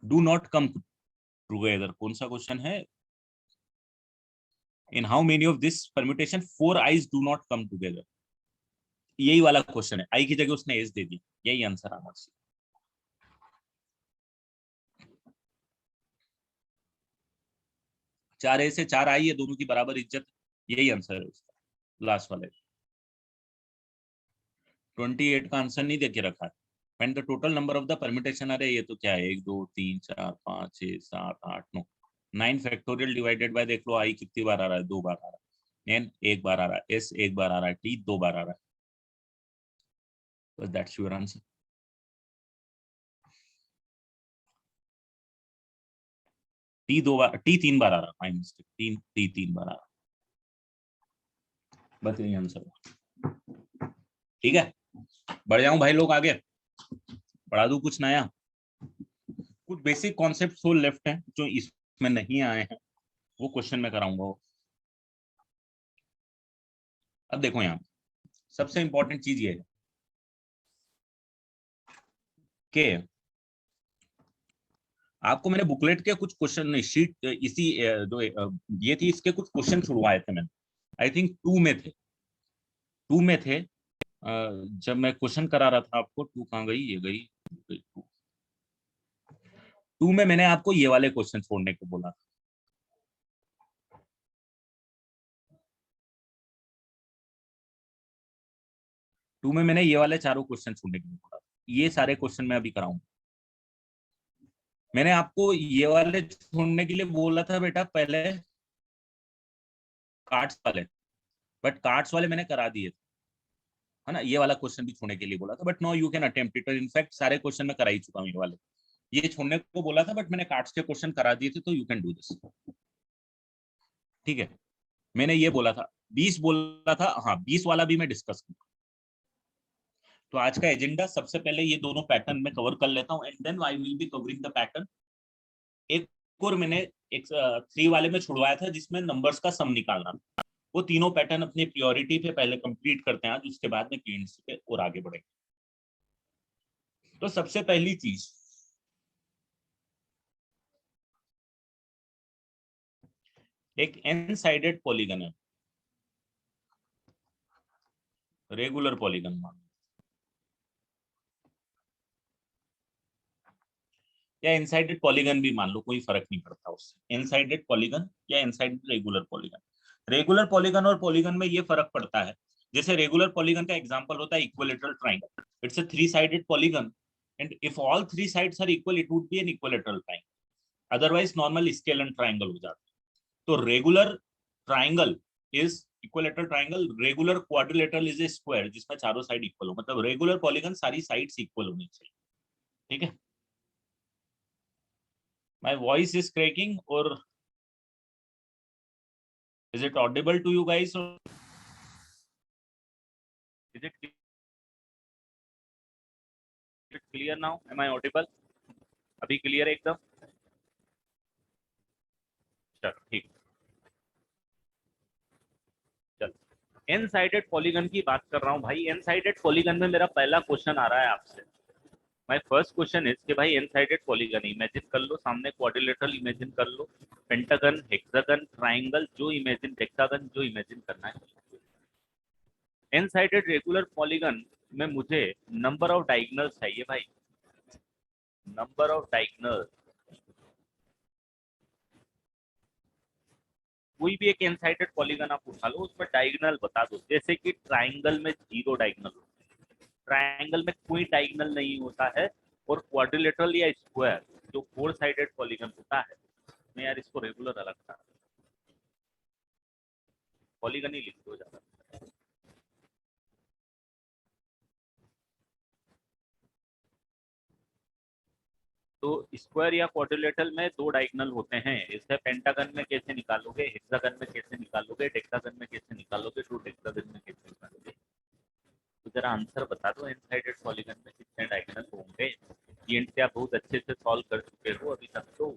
do not come together कौन सा क्वेश्चन है। In how many of this permutation 4 eyes do not come together, यही वाला क्वेश्चन है, आई की जगह उसने एस दे दी, यही आंसर आना चाहिए। 4 ए से 4 आई है, दोनों की बराबर इज्जत, यही आंसर है उसका लास्ट वाले। 28 का आंसर नहीं देके रखा है। Find the total number of the permutation, अरे ये तो क्या है, 1 2 3 4 5 6 7 8 9, 9 फैक्टोरियल डिवाइडेड बाय, देख लो आई कितनी बार आ रहा है, 2 बार आ रहा है, एन 1 बार आ रहा है, एस 1 बार आ रहा है, टी 2 बार आ रहा है, बस that's your answer. T 2 bar, T 3 बार आ रहा है, माय मिस्टेक, टी 3 बार आ रहा है, बस यही आंसर। ठीक है, बढ़ जाऊं भाई लोग आगे, पढ़ा दूं कुछ नया, कुछ बेसिक कॉन्सेप्ट तो लेफ्ट है जो इसमें नहीं आए हैं, वो क्वेश्चन में कराऊंगा। अब देखो यहाँ सबसे इंपॉर्टेंट चीज ये है कि आपको मैंने बुकलेट के कुछ क्वेश्चन शीट इसी जो ये थी इसके कुछ क्वेश्चन छुड़वाए थे मैंने, आई थिंक 2 में थे, 2 में थे। जब मैं क्वेश्चन करा रहा था आपको, 2 कहाँ गई, ये गई, 2 में मैंने आपको ये वाले क्वेश्चन छोड़ने को बोला था। 2 में मैंने ये वाले चारों क्वेश्चन छोड़ने के लिए बोला था, ये सारे क्वेश्चन मैं अभी कराऊंगा। मैंने आपको ये वाले छोड़ने के लिए बोला था बेटा पहले कार्ड्स वाले, बट कार्ड्स वाले मैंने करा दिए थे, है ना, ये वाला क्वेश्चन भी छोड़ने के लिए बोला था, but no you can attempt it, in fact सारे क्वेश्चन मैं करा ही चुका हूँ ये वाले, ये छोड़ने को बोला था बट मैंने कार्ड्स के क्वेश्चन करा दिए थे, तो यू कैन डू दिस। ठीक है, मैंने ये बोला था 20 बोला था, हाँ 20 वाला भी मैं डिस्कस करूंगा। तो आज का एजेंडा सबसे पहले ये दोनों पैटर्न में कवर कर लेता हूँ, and then I will be covering the pattern. एक और मैंने एक 3 वाले में छुड़वाया था जिसमें नंबर्स का सम निकालना था, वो तीनों पैटर्न अपनी प्रियोरिटी पे पहले कंप्लीट करते हैं आज, उसके बाद में क्लियरेंस पे और आगे बढ़ेंगे। तो सबसे पहली चीज, एक एन साइडेड पॉलीगन है, रेगुलर पॉलीगन मान लो, या इनसाइडेड पॉलीगन भी मान लो, कोई फर्क नहीं पड़ता उससे, इनसाइडेड पॉलीगन या इनसाइडेड रेगुलर पॉलीगन। रेगुलर पॉलीगन और पॉलीगन में ये फर्क पड़ता है, जैसे रेगुलर पॉलीगन का एग्जांपल होता है equilateral triangle, it's a three sided polygon and if all three sides are equal it would be an equilateral triangle, otherwise normal scalene triangle हो जाता है। तो regular triangle is equilateral triangle, regular quadrilateral is a square जिसमें चारों side equal हो, मतलब regular polygon सारी sides equal होनी चाहिए, ठीक है। My voice is cracking or is it audible to you guys or is it clear now? Am I audible? अभी क्लियर है एकदम? चलो ठीक, चलो एन साइडेड पॉलीगन की बात कर रहा हूँ भाई। एन साइडेड पॉलीगन में मेरा पहला क्वेश्चन आ रहा है आपसे। माय फर्स्ट क्वेश्चन इज कि भाई एन साइडेड पॉलीगन इमेजिन कर लो, सामने क्वाड्रिलेटरल इमेजिन कर लो, पेंटागन, हेक्सागन, ट्राइंगल, जो इमेजिन, डेक्सागन, जो इमेजिन करना है। एन साइडेड रेगुलर पॉलीगन में मुझे नंबर ऑफ डायगोनल्स चाहिए भाई, नंबर ऑफ डायगोनल्स। कोई भी एक एन साइडेड पॉलीगन आप उठा लो, उसमें डायगोनल बता दो, जैसे कि ट्राइंगल में 0 डायगोनल, ट्राइंगल में कोई डायगोनल नहीं होता है, और क्वाड्रिलेटरल या स्क्वायर जो 4 साइडेड पॉलीगन होता है, मैं यार इसको रेगुलर अलग था, पॉलीगन ही लिख दो ज्यादा। तो स्क्वायर या क्वाड्रिलेटरल में 2 डायगोनल होते हैं, इसे पेंटागन में कैसे निकालोगे, हेक्सागन में कैसे निकालोगे, डेक्सागन में कैसे निकालोगे, टू डेक्सागन में कैसे निकालोगे? तो जरा आंसर बता दो, एन साइडेड पॉलीगन में कितने डायगोनल होंगे? ये आप बहुत अच्छे से सॉल्व कर चुके हो अभी तक तो।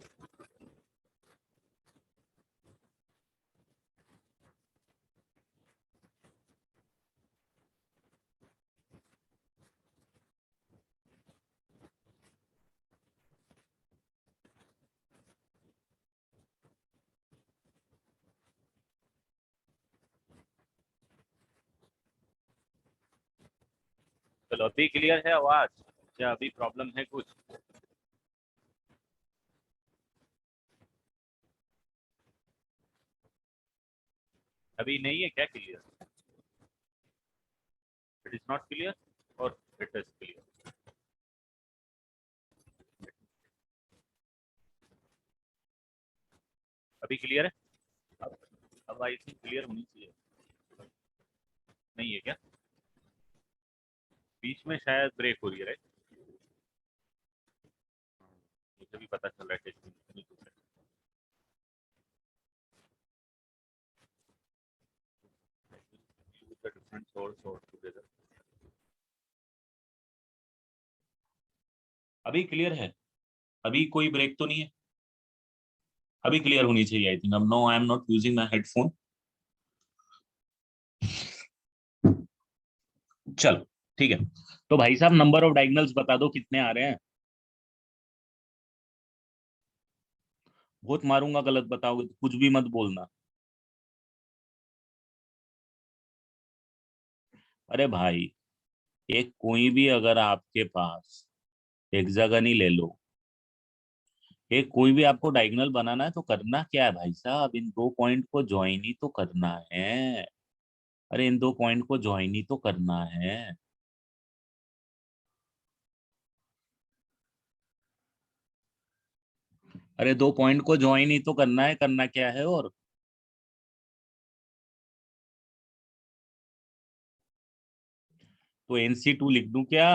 चलो अभी क्लियर है आवाज, क्या अभी प्रॉब्लम है कुछ? अभी नहीं है क्या clear? It is not clear और इट इज क्लियर? अभी क्लियर है? अब आई थिंक क्लियर होनी चाहिए, नहीं है क्या? बीच में शायद ब्रेक हो रही है, मुझे भी पता चल रहा है testing. different source or together। अभी क्लियर है? अभी कोई ब्रेक तो नहीं है? अभी क्लियर होनी चाहिए आई थिंक। अब no, I am not using my headphone. चलो ठीक है, तो भाई साहब नंबर ऑफ डायगोनल्स बता दो कितने आ रहे हैं। बहुत मारूंगा गलत बताओगे तो, कुछ भी मत बोलना। अरे भाई, एक कोई भी अगर आपके पास हेक्सागन ही ले लो, एक कोई भी आपको डायगोनल बनाना है तो करना क्या है भाई साहब, इन दो पॉइंट को ज्वाइन ही तो करना है। अरे इन दो पॉइंट को ज्वाइन ही तो करना है। अरे दो पॉइंट को ज्वाइन ही तो करना है, करना क्या है और? तो NC2 लिख दूं क्या?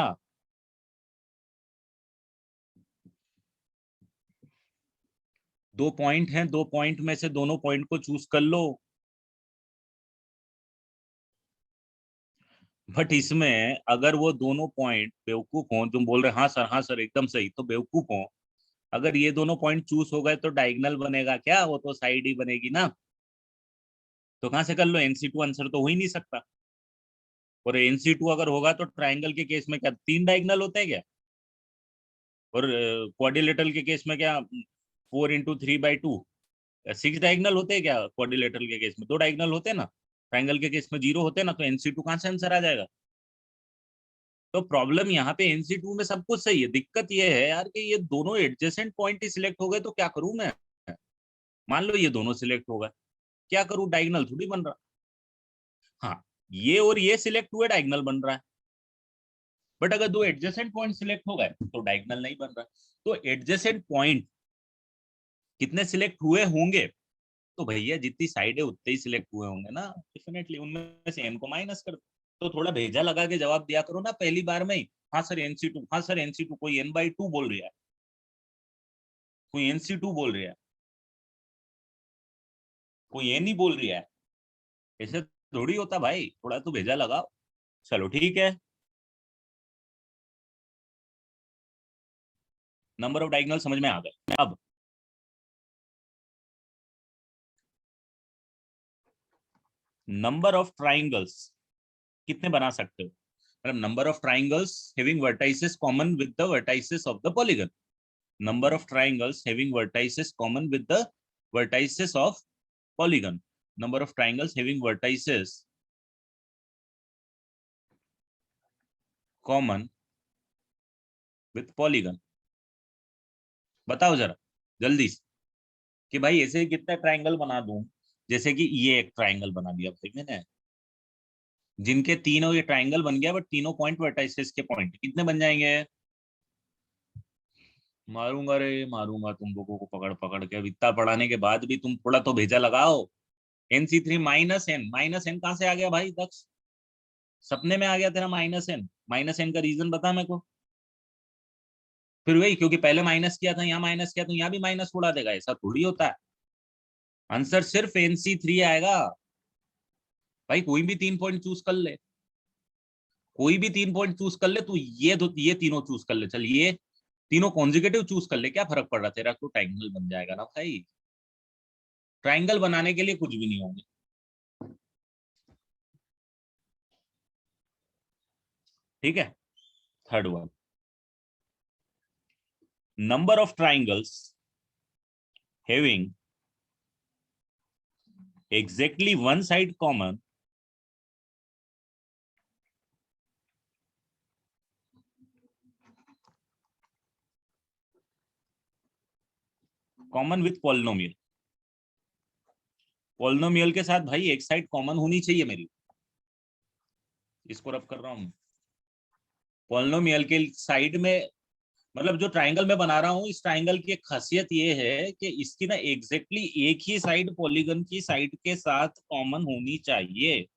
दो पॉइंट हैं, दो पॉइंट में से दोनों पॉइंट को चूज कर लो। बट इसमें अगर वो दोनों पॉइंट बेवकूफ हो, तुम बोल रहे हाँ सर, हाँ सर एकदम सही, तो बेवकूफ हो, अगर ये दोनों पॉइंट चूज हो गए तो डायगोनल बनेगा क्या? वो तो साइड ही बनेगी ना। तो कहां से कर लो? NC2 आंसर तो हो ही नहीं सकता। और NC2 अगर होगा तो ट्राइंगल के केस में क्या 3 डायगोनल होते हैं क्या? और क्वाड्रिलेटरल के केस में क्या 4 × 3/2 6 डायगोनल होते हैं क्या? क्वाड्रिलेटरल के केस में 2 डायगोनल होते हैं ना। ट्राइंगल के केस में 0 होते ना, तो NC2 कहाँ से आंसर आ जाएगा? तो प्रॉब्लम यहाँ पे NC2 में सब कुछ सही है, दिक्कत ये है यार कि ये दोनों एडजेसेंट पॉइंट ही सिलेक्ट हो गए, तो क्या करूं मैं? मान लो ये दोनों सिलेक्ट हो गए, क्या करूं? डायगोनल थोड़ी बन रहा। हाँ, ये और ये सिलेक्ट हुए, डायगोनल बन रहा है। बट अगर दो एडजेसेंट पॉइंट सिलेक्ट हो गए तो डायगोनल नहीं बन रहा। तो एडजेसेंट पॉइंट कितने सिलेक्ट हुए होंगे? तो भैया जितनी साइड है उतने ही सिलेक्ट हुए होंगे ना, डेफिनेटली उनमें से n को माइनस कर दो। तो थोड़ा भेजा लगा के जवाब दिया करो ना पहली बार में ही। हाँ सर NC2, हाँ सर NC2, कोई n/2 बोल रहा है, कोई NC2 बोल रहा है, कोई n ही बोल रहा है। ऐसे थोड़ी होता भाई, थोड़ा तो भेजा लगाओ। चलो ठीक है, नंबर ऑफ डायगोनल समझ में आ गए। अब नंबर ऑफ ट्राइंगल्स कितने बना सकते हो? मतलब number of triangles having vertices common with the vertices of the polygon. Number of triangles having vertices common with the vertices of polygon. Number of triangles having vertices common with polygon. बताओ जरा जल्दी से कि भाई ऐसे कितना triangle बना दूं। जैसे कि ये एक ट्राइंगल बना दिया भाई मैंने, जिनके तीनों ये ट्राइंगल बन गया, बट तीनों पॉइंट वर्टाइसेस के पॉइंट कितने बन जाएंगे? मारूंगा रे मारूंगा तुम लोगों को पकड़ पकड़ के। अब इतना पढ़ाने के बाद भी तुम थोड़ा तो भेजा लगाओ। NC3 -n, -n कहाँ से आ गया भाई दक्ष? सपने में आ गया तेरा -n। -n का रीजन बता मेरे को। फिर वही, क्योंकि पहले माइनस किया था, यहाँ माइनस किया तो यहाँ भी माइनस उड़ा देगा, ऐसा थोड़ी होता है। आंसर सिर्फ NC3 आएगा भाई। कोई भी 3 पॉइंट चूज कर ले, कोई भी 3 पॉइंट चूज कर ले, तू ये तीनों चूज कर ले, चल ये तीनों कॉन्जिक्यूटिव चूज कर ले, क्या फर्क पड़ रहा तेरा? तो ट्राइंगल बन जाएगा ना भाई। ट्राइंगल बनाने के लिए कुछ भी नहीं होंगे। ठीक है, third one, number of triangles having exactly one side common common with polynomial. Polynomial के साथ भाई एक साइड कॉमन होनी चाहिए मेरी। इसको रफ कर रहा हूं। पॉलिनोमियल के साइड में, मतलब जो ट्राइंगल मैं बना रहा हूँ, इस ट्राइंगल की एक खासियत ये है कि इसकी ना एग्जैक्टली एक ही साइड पॉलीगन की साइड के साथ कॉमन होनी चाहिए।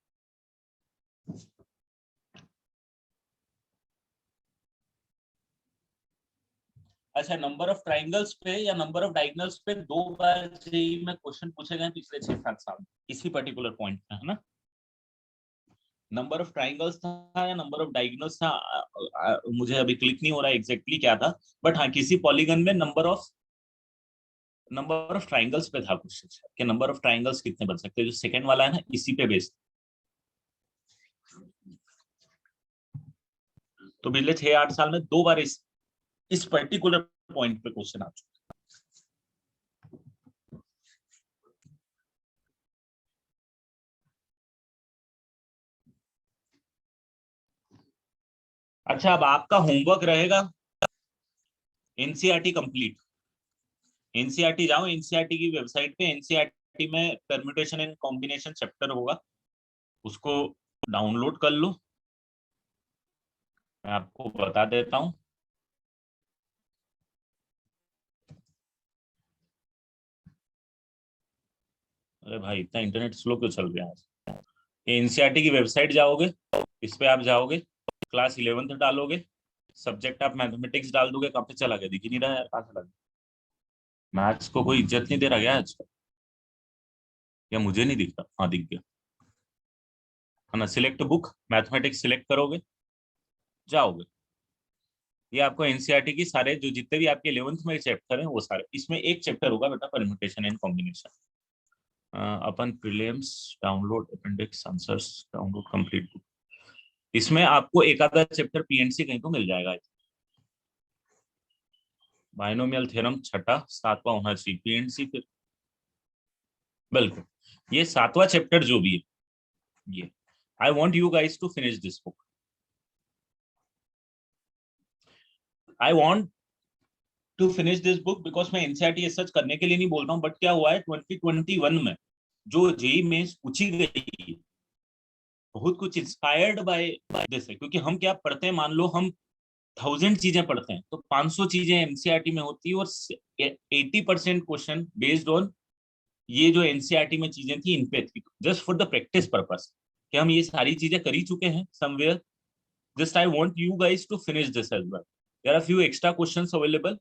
अच्छा, नंबर ऑफ ट्राइंगल्स पे या नंबर ऑफ डायगोनल्स पे 2 बार जेईई में क्वेश्चन पूछे गए पिछले 6-7 साल में, इसी पर्टिकुलर पॉइंट पे, है ना? नंबर ऑफ ट्राइंगल्स था या नंबर ऑफ डायगोनल्स था, मुझे अभी क्लिक नहीं हो रहा एग्जैक्टली क्या था। बट हाँ, किसी पॉलीगन में नंबर ऑफ ट्राइंगल्स पे था क्वेश्चन कि नंबर ऑफ ट्राइंगल्स कितने बन सकते हैं। जो सेकंड वाला है ना, इसी पे बेस्ड। तो पिछले 6-8 साल में 2 बार इस पर्टिकुलर पॉइंट पे क्वेश्चन आ चुका। अच्छा, अब आपका होमवर्क रहेगा एनसीईआरटी कंप्लीट। एनसीईआरटी जाओ, एनसीईआरटी की वेबसाइट पे एनसीईआरटी में परम्यूटेशन एंड कॉम्बिनेशन चैप्टर होगा, उसको डाउनलोड कर लो। मैं आपको बता देता हूँ। अरे भाई, इतना इंटरनेट स्लो क्यों चल रहा है आज? एनसीईआरटी की वेबसाइट जाओगे, इस पे आप जाओगे, क्लास 11th डालोगे, सब्जेक्ट आप मैथमेटिक्स डाल दोगे, कहाँ पे चला गया? दिख ही नहीं रहा यार, कहाँ चला गया? मैथ्स को कोई इज्जत नहीं दे रहा क्या आज? या मुझे नहीं दिख रहा? हाँ, दिख गया, है ना? सिलेक्ट बुक, मैथमेटिक्स सिलेक्ट करोगे, जाओगे, ये आपको एनसीईआरटी की सारे जो जितने भी आपके 11th में चैप्टर हैं वो सारे, इसमें एक चैप्टर होगा बेटा permutation and combination. Upon prelims download appendix answers download complete book, इसमें आपको एक आधा चैप्टर पीएनसी कहीं तो मिल जाएगा। बाइनोमियल थ्योरम छठा 7वां होना चाहिए, पीएनसी फिर बिल्कुल। ये 7वां चैप्टर जो भी है, ये I want you guys to finish this book. I want to finish this book because मैं एनसीईआरटी सच करने के लिए नहीं बोल रहा हूँ, बट क्या हुआ है 2021 में जो जेई मेंस पूछी गई, बहुत कुछ इंस्पायर्ड बाय दिस है. क्योंकि हम क्या पढ़ते हैं, मान लो हम 1000 चीजें पढ़ते हैं तो 500 चीजें एनसीईआरटी में होती है, और 80% क्वेश्चन बेस्ड ऑन ये जो एनसीईआरटी में चीजें थी इन पे थी, just for the practice purpose कि हम ये सारी चीजें कर ही चुके हैं somewhere. Just I want you guys to finish this as well. There are few extra questions available,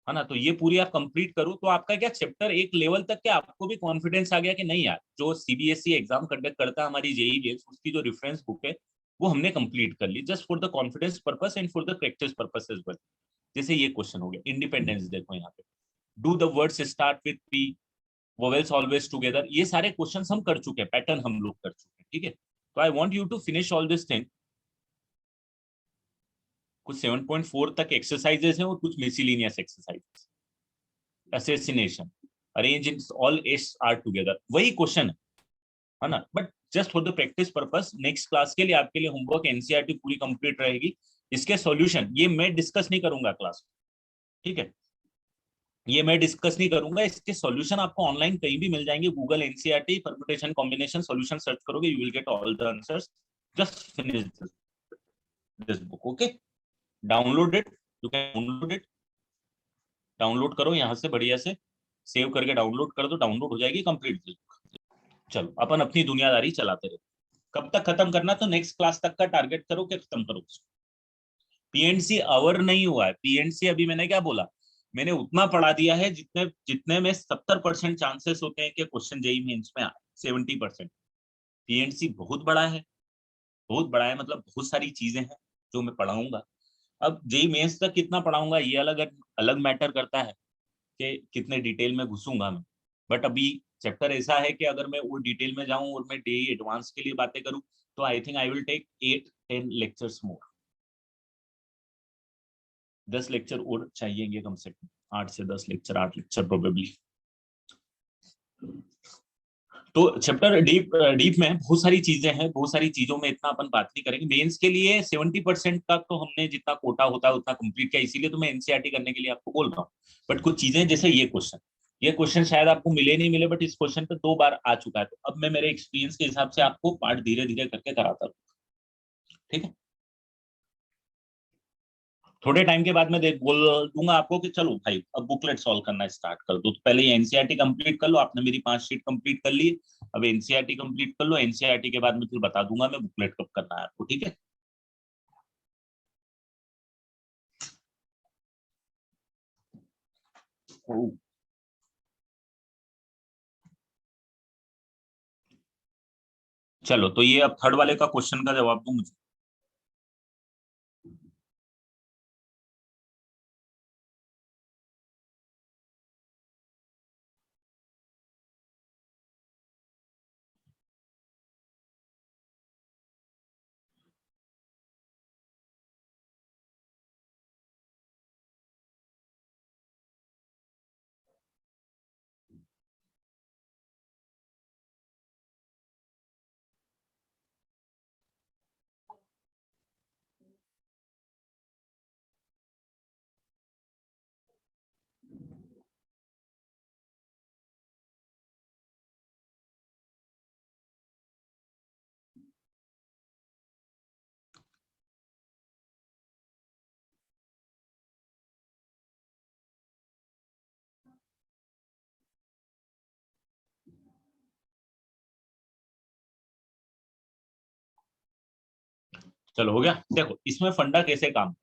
है ना. तो ये पूरी आप कंप्लीट करो तो आपका क्या चैप्टर एक लेवल तक क्या आपको भी कॉन्फिडेंस आ गया कि नहीं यार, जो सीबीएसई एग्जाम कंडक्ट करता है हमारी जेई मेंस, उसकी जो रेफरेंस बुक है वो हमने कंप्लीट कर ली, just for the confidence purpose and for the practice purpose as well. जैसे ये क्वेश्चन हो गया इंडिपेंडेंस, देखो यहाँ पे do the words start with P, vowels always together, ये सारे क्वेश्चंस हम कर चुके हैं, पैटर्न हम लोग कर चुके हैं. ठीक है, तो I want you to finish all this thing. कुछ 7.4 तक एक्सरसाइजेस हैं और कुछ miscellaneous exercises. assassination, arrange in all s are together, वही क्वेश्चन है ना. But just for the practice purpose next class के लिए आपके लिए होमवर्क एनसीईआरटी पूरी कंप्लीट रहेगी. इसके सॉल्यूशन ये मैं डिस्कस नहीं करूंगा क्लास में, ठीक है, ये मैं डिस्कस नहीं करूंगा. इसके सॉल्यूशन आपको ऑनलाइन कहीं भी मिल जाएंगे, Google NCERT permutation combination solution search करोगे, you will get all the answers. Just finish this book. Okay, download it, you can download it. Download करो यहाँ से बढ़िया से, सेव करके डाउनलोड कर दो, डाउनलोड हो जाएगी कंप्लीट. चलो अपन अपनी दुनियादारी चलाते रहे. कब तक खत्म करना, तो नेक्स्ट क्लास तक का टारगेट करो कि खत्म करो. पीएनसी अवर नहीं हुआ है. पीएनसी अभी मैंने क्या बोला, मैंने उतना पढ़ा दिया है जितने जितने में 70% चांसेस होते हैं कि क्वेश्चन जेई मेंस में आए. 70%. पीएनसी बहुत बड़ा है, बहुत बड़ा है, मतलब बहुत सारी चीजें हैं जो मैं पढ़ाऊंगा. अब जेई मेंस तक कितना पढ़ाऊंगा ये अलग अलग मैटर करता है कि कितने डिटेल में घुसूंगा मैं. बट अभी चैप्टर ऐसा है कि अगर मैं वो डिटेल में जाऊं और मैं डे एडवांस के लिए बातें करूं तो I think I will take 8-10 lectures more. 10 lecture और चाहिए कम से कम, 8 से 10 लेक्चर, 8 लेक्चर प्रोबेबली. तो चैप्टर डीप डीप में बहुत सारी चीजें हैं, बहुत सारी चीजों में इतना अपन बात नहीं करेंगे. मेंस के लिए 70% का तो हमने जितना कोटा होता है उतना कंप्लीट किया, इसीलिए तो मैं एनसीईआरटी करने के लिए आपको बोल रहा हूँ. बट कुछ चीजें जैसे ये क्वेश्चन शायद आपको मिले नहीं मिले, बट इस क्वेश्चन पे 2 बार आ चुका है, तो अब मैं मेरे एक्सपीरियंस के हिसाब से आपको पार्ट धीरे धीरे करके कराता हूँ. ठीक है, थोड़े टाइम के बाद मैं बोल दूंगा आपको कि चलो भाई अब बुकलेट सॉल्व करना स्टार्ट कर दो. तो पहले ये एनसीईआरटी कंप्लीट कर लो, आपने मेरी 5 शीट कंप्लीट कर ली, अब एनसीईआरटी कंप्लीट कर लो. एनसीईआरटी के बाद मैं फिर बता दूंगा मैं बुकलेट कब करना है आपको. ठीक है, चलो तो ये अब थर्ड वाले का क्वेश्चन का जवाब दो मुझे. चलो हो गया. देखो इसमें फंडा कैसे काम,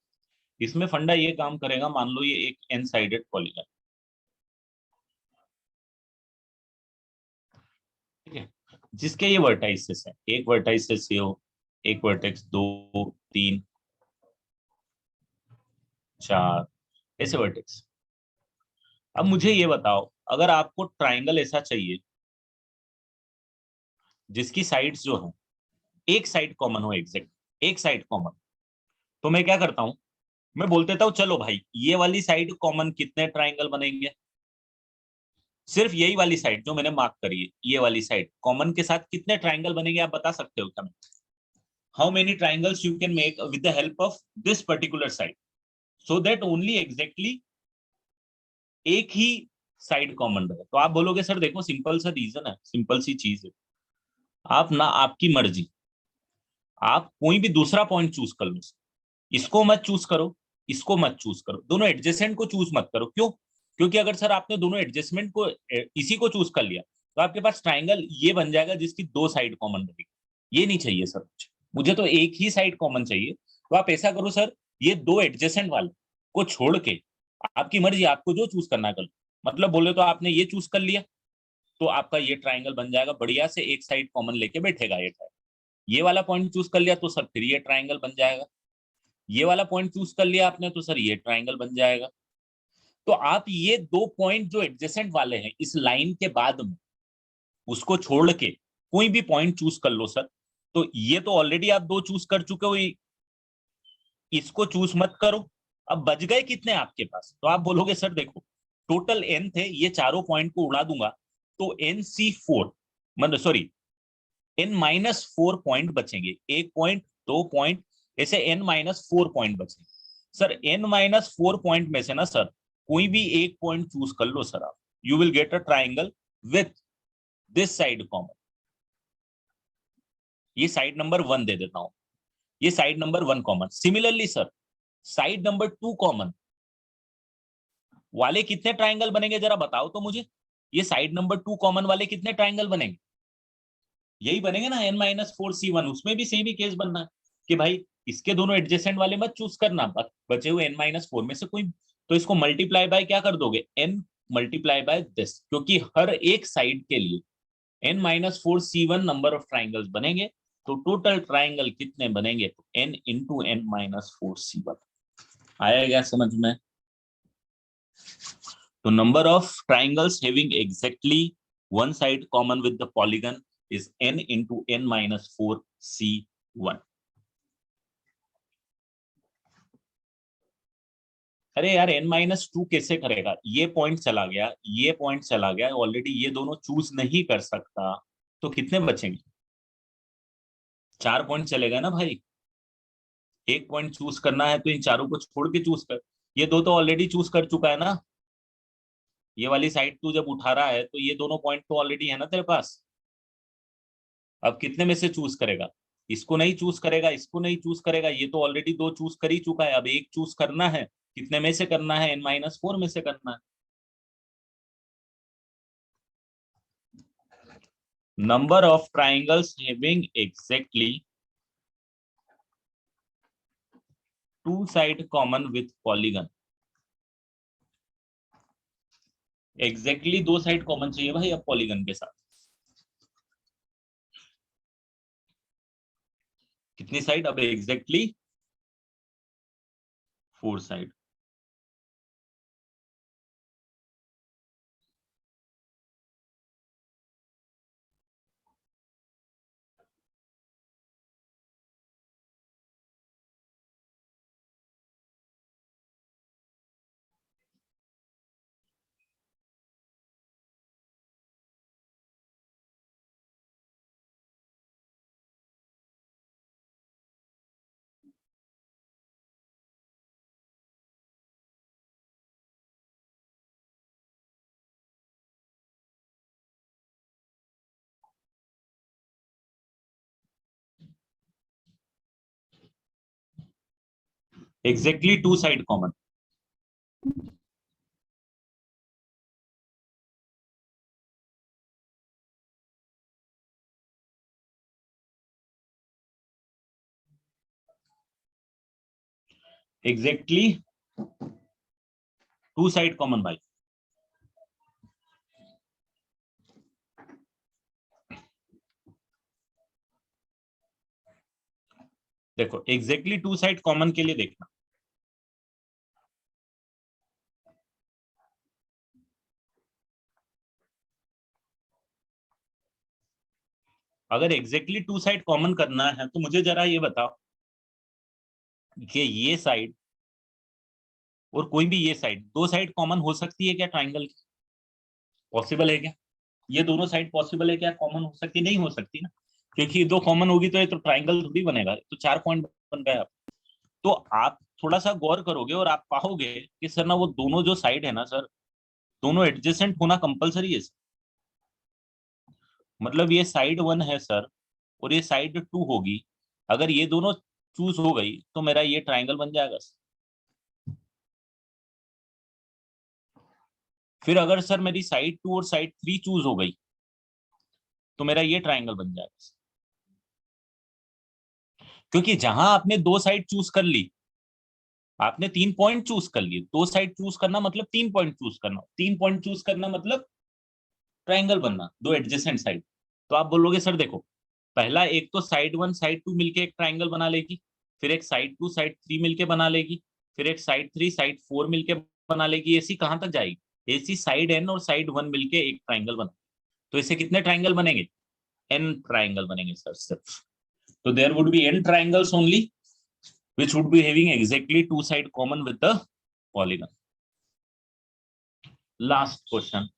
इसमें फंडा ये काम करेगा, मान लो ये एक एन साइडेड पॉलीगन, ठीक है, जिसके ये वर्टाइसेस है, एक वर्टाइसेस ये हो, एक वर्टेक्स, 2 3 4 ऐसे वर्टेक्स. अब मुझे ये बताओ, अगर आपको ट्राइंगल ऐसा चाहिए जिसकी साइड्स जो है एक साइड कॉमन हो, एग्जैक्ट एक साइड कॉमन, तो मैं क्या करता हूं, मैं बोल देता हूं चलो भाई ये वाली साइड कॉमन कितने ट्राइंगल बनेंगे, सिर्फ यही वाली साइड जो मैंने मार्क करी है, ये वाली साइड कॉमन के साथ कितने ट्राइंगल बनेंगे आप बता सकते हो क्या? How many triangles you can make with the help of this particular side, so that only exactly एक ही साइड कॉमन रहे। तो आप बोलोगे सर देखो सिंपल सा रीजन है, सिंपल सी चीज है, आप ना आपकी मर्जी, आप कोई भी दूसरा पॉइंट चूज कर लो, इसको मत चूज करो, इसको मत चूज करो, दोनों एडजेसेंट को चूज मत करो। क्यों? क्योंकि अगर सर आपने दोनों एडजस्टमेंट को इसी को चूज कर लिया तो आपके पास ट्राइंगल ये बन जाएगा जिसकी दो साइड कॉमन रहेगी। ये नहीं चाहिए सर, मुझे तो एक ही साइड कॉमन चाहिए। तो आप ऐसा करो सर, ये दो एडजेसेंट वाले को छोड़ के आपकी मर्जी, आपको जो चूज करना कर, मतलब बोले तो आपने ये चूज कर लिया तो आपका ये ट्राइंगल बन जाएगा बढ़िया से, एक साइड कॉमन लेके बैठेगा ये ट्राइंगल। ये वाला पॉइंट चूज कर लिया तो सर फिर ये ट्राइंगल बन जाएगा, ये वाला पॉइंट चूज कर लिया आपने तो सर ये ट्राइंगल बन जाएगा। तो आप ये दो पॉइंट जो एडजेसेंट वाले हैं इस लाइन के बाद में, उसको छोड़ के कोई भी पॉइंट चूज कर लो सर। तो ये तो ऑलरेडी आप दो चूज कर चुके हो, इसको चूज मत करो। अब बच गए कितने आपके पास? तो आप बोलोगे सर देखो टोटल एन थे, ये चारों पॉइंट को उड़ा दूंगा तो NC4 मतलब सॉरी N-4 पॉइंट बचेंगे, एक पॉइंट, दो पॉइंट, ऐसे N-4 पॉइंट बचेंगे। सर N-4 पॉइंट में से ना सर कोई भी एक पॉइंट चूज कर लो सर आप, you will get a triangle with this side common. ये साइड नंबर 1 दे देता हूं, ये side number 1 common. Similarly sir side number 2 common वाले कितने ट्राइंगल बनेंगे जरा बताओ तो मुझे। ये साइड नंबर 2 कॉमन वाले कितने ट्राइंगल बनेंगे? यही बनेंगे ना N-4C1। उसमें भी सेम ही केस बनना है कि भाई इसके दोनों एडजेसेंट वाले मत चूज करना, बचे हुए N-4 में से कोई, तो इसको मल्टीप्लाई बाय क्या कर दोगे, N मल्टीप्लाई बाय दिस, क्योंकि हर एक साइड के लिए N-4C1 नंबर ऑफ ट्राइंगल्स बनेंगे। तो टोटल ट्राइंगल कितने बनेंगे, तो N इंटू N-4C1। आया क्या समझ में? तो number of triangles having exactly one side common with the polygon is n into N-4C1। अरे यार N-2 कैसे करेगा? ये पॉइंट चला गया, ये पॉइंट चला गया, ऑलरेडी ये दोनों चूज नहीं कर सकता, तो कितने बचेंगे? 4 पॉइंट चलेगा ना भाई। एक पॉइंट चूज करना है तो इन चारों को छोड़ के चूज कर, ये दो तो ऑलरेडी चूज कर चुका है ना। ये वाली साइड तू जब उठा रहा है तो ये दोनों पॉइंट तो ऑलरेडी है ना तेरे पास। अब कितने में से चूज करेगा? इसको नहीं चूज करेगा, इसको नहीं चूज करेगा, ये तो ऑलरेडी दो चूज कर ही चुका है। अब एक चूज करना है, कितने में से करना है? N-4 में से करना है। Number of triangles having exactly two side common with polygon. Exactly दो साइड कॉमन चाहिए भाई अब पॉलीगन के साथ। कितनी साइड? अब exactly 4 side. Exactly two side common. Exactly two side common भाई। देखो एग्जैक्टली टू साइड कॉमन के लिए देखना, अगर एग्जैक्टली टू साइड कॉमन करना है तो मुझे जरा ये बताओ कि ये साइड और कोई भी ये साइड, दो साइड कॉमन हो सकती है क्या ट्राइंगल की? पॉसिबल है क्या? ये दोनों साइड पॉसिबल है क्या? कॉमन हो सकती? नहीं हो सकती ना, क्योंकि दो कॉमन होगी तो ये तो ट्राइंगल थोड़ी बनेगा, तो 4 पॉइंट बन गए आप। तो आप थोड़ा सा गौर करोगे और आप पाओगे कि सर ना वो दोनों जो साइड है ना सर, दोनों एडजेसेंट होना कंपलसरी है सर। मतलब ये साइड 1 है सर और ये साइड 2 होगी, अगर ये दोनों चूज हो गई तो मेरा ये ट्राइंगल बन जाएगा सर। फिर अगर सर मेरी साइड 2 और साइड 3 चूज हो गई तो मेरा ये ट्राइंगल बन जाएगा सर। क्योंकि जहां आपने दो साइड चूज कर ली, आपने 3 पॉइंट चूज कर लिए, दो साइड चूज करना मतलब 3 पॉइंट चूज करना, 3 पॉइंट चूज करना मतलब ट्राइंगल बनना, दो एडजेसेंट साइड। तो आप बोलोगे सर देखो, पहला एक तो साइड 1 साइड 2 मिलके एक ट्राइंगल बना लेगी, फिर एक साइड 2 साइड 3 मिलके बना लेगी, फिर एक साइड 3 साइड 4 मिलके बना लेगी, ऐसी कहां तक जाएगी? ऐसी साइड एन और साइड 1 मिलके एक ट्राइंगल बना, तो इससे कितने ट्राइंगल बनेंगे? एन ट्राइंगल बनेंगे सर सिर्फ। तो there would be N triangles only which would be having exactly two side common with the polygon. Last question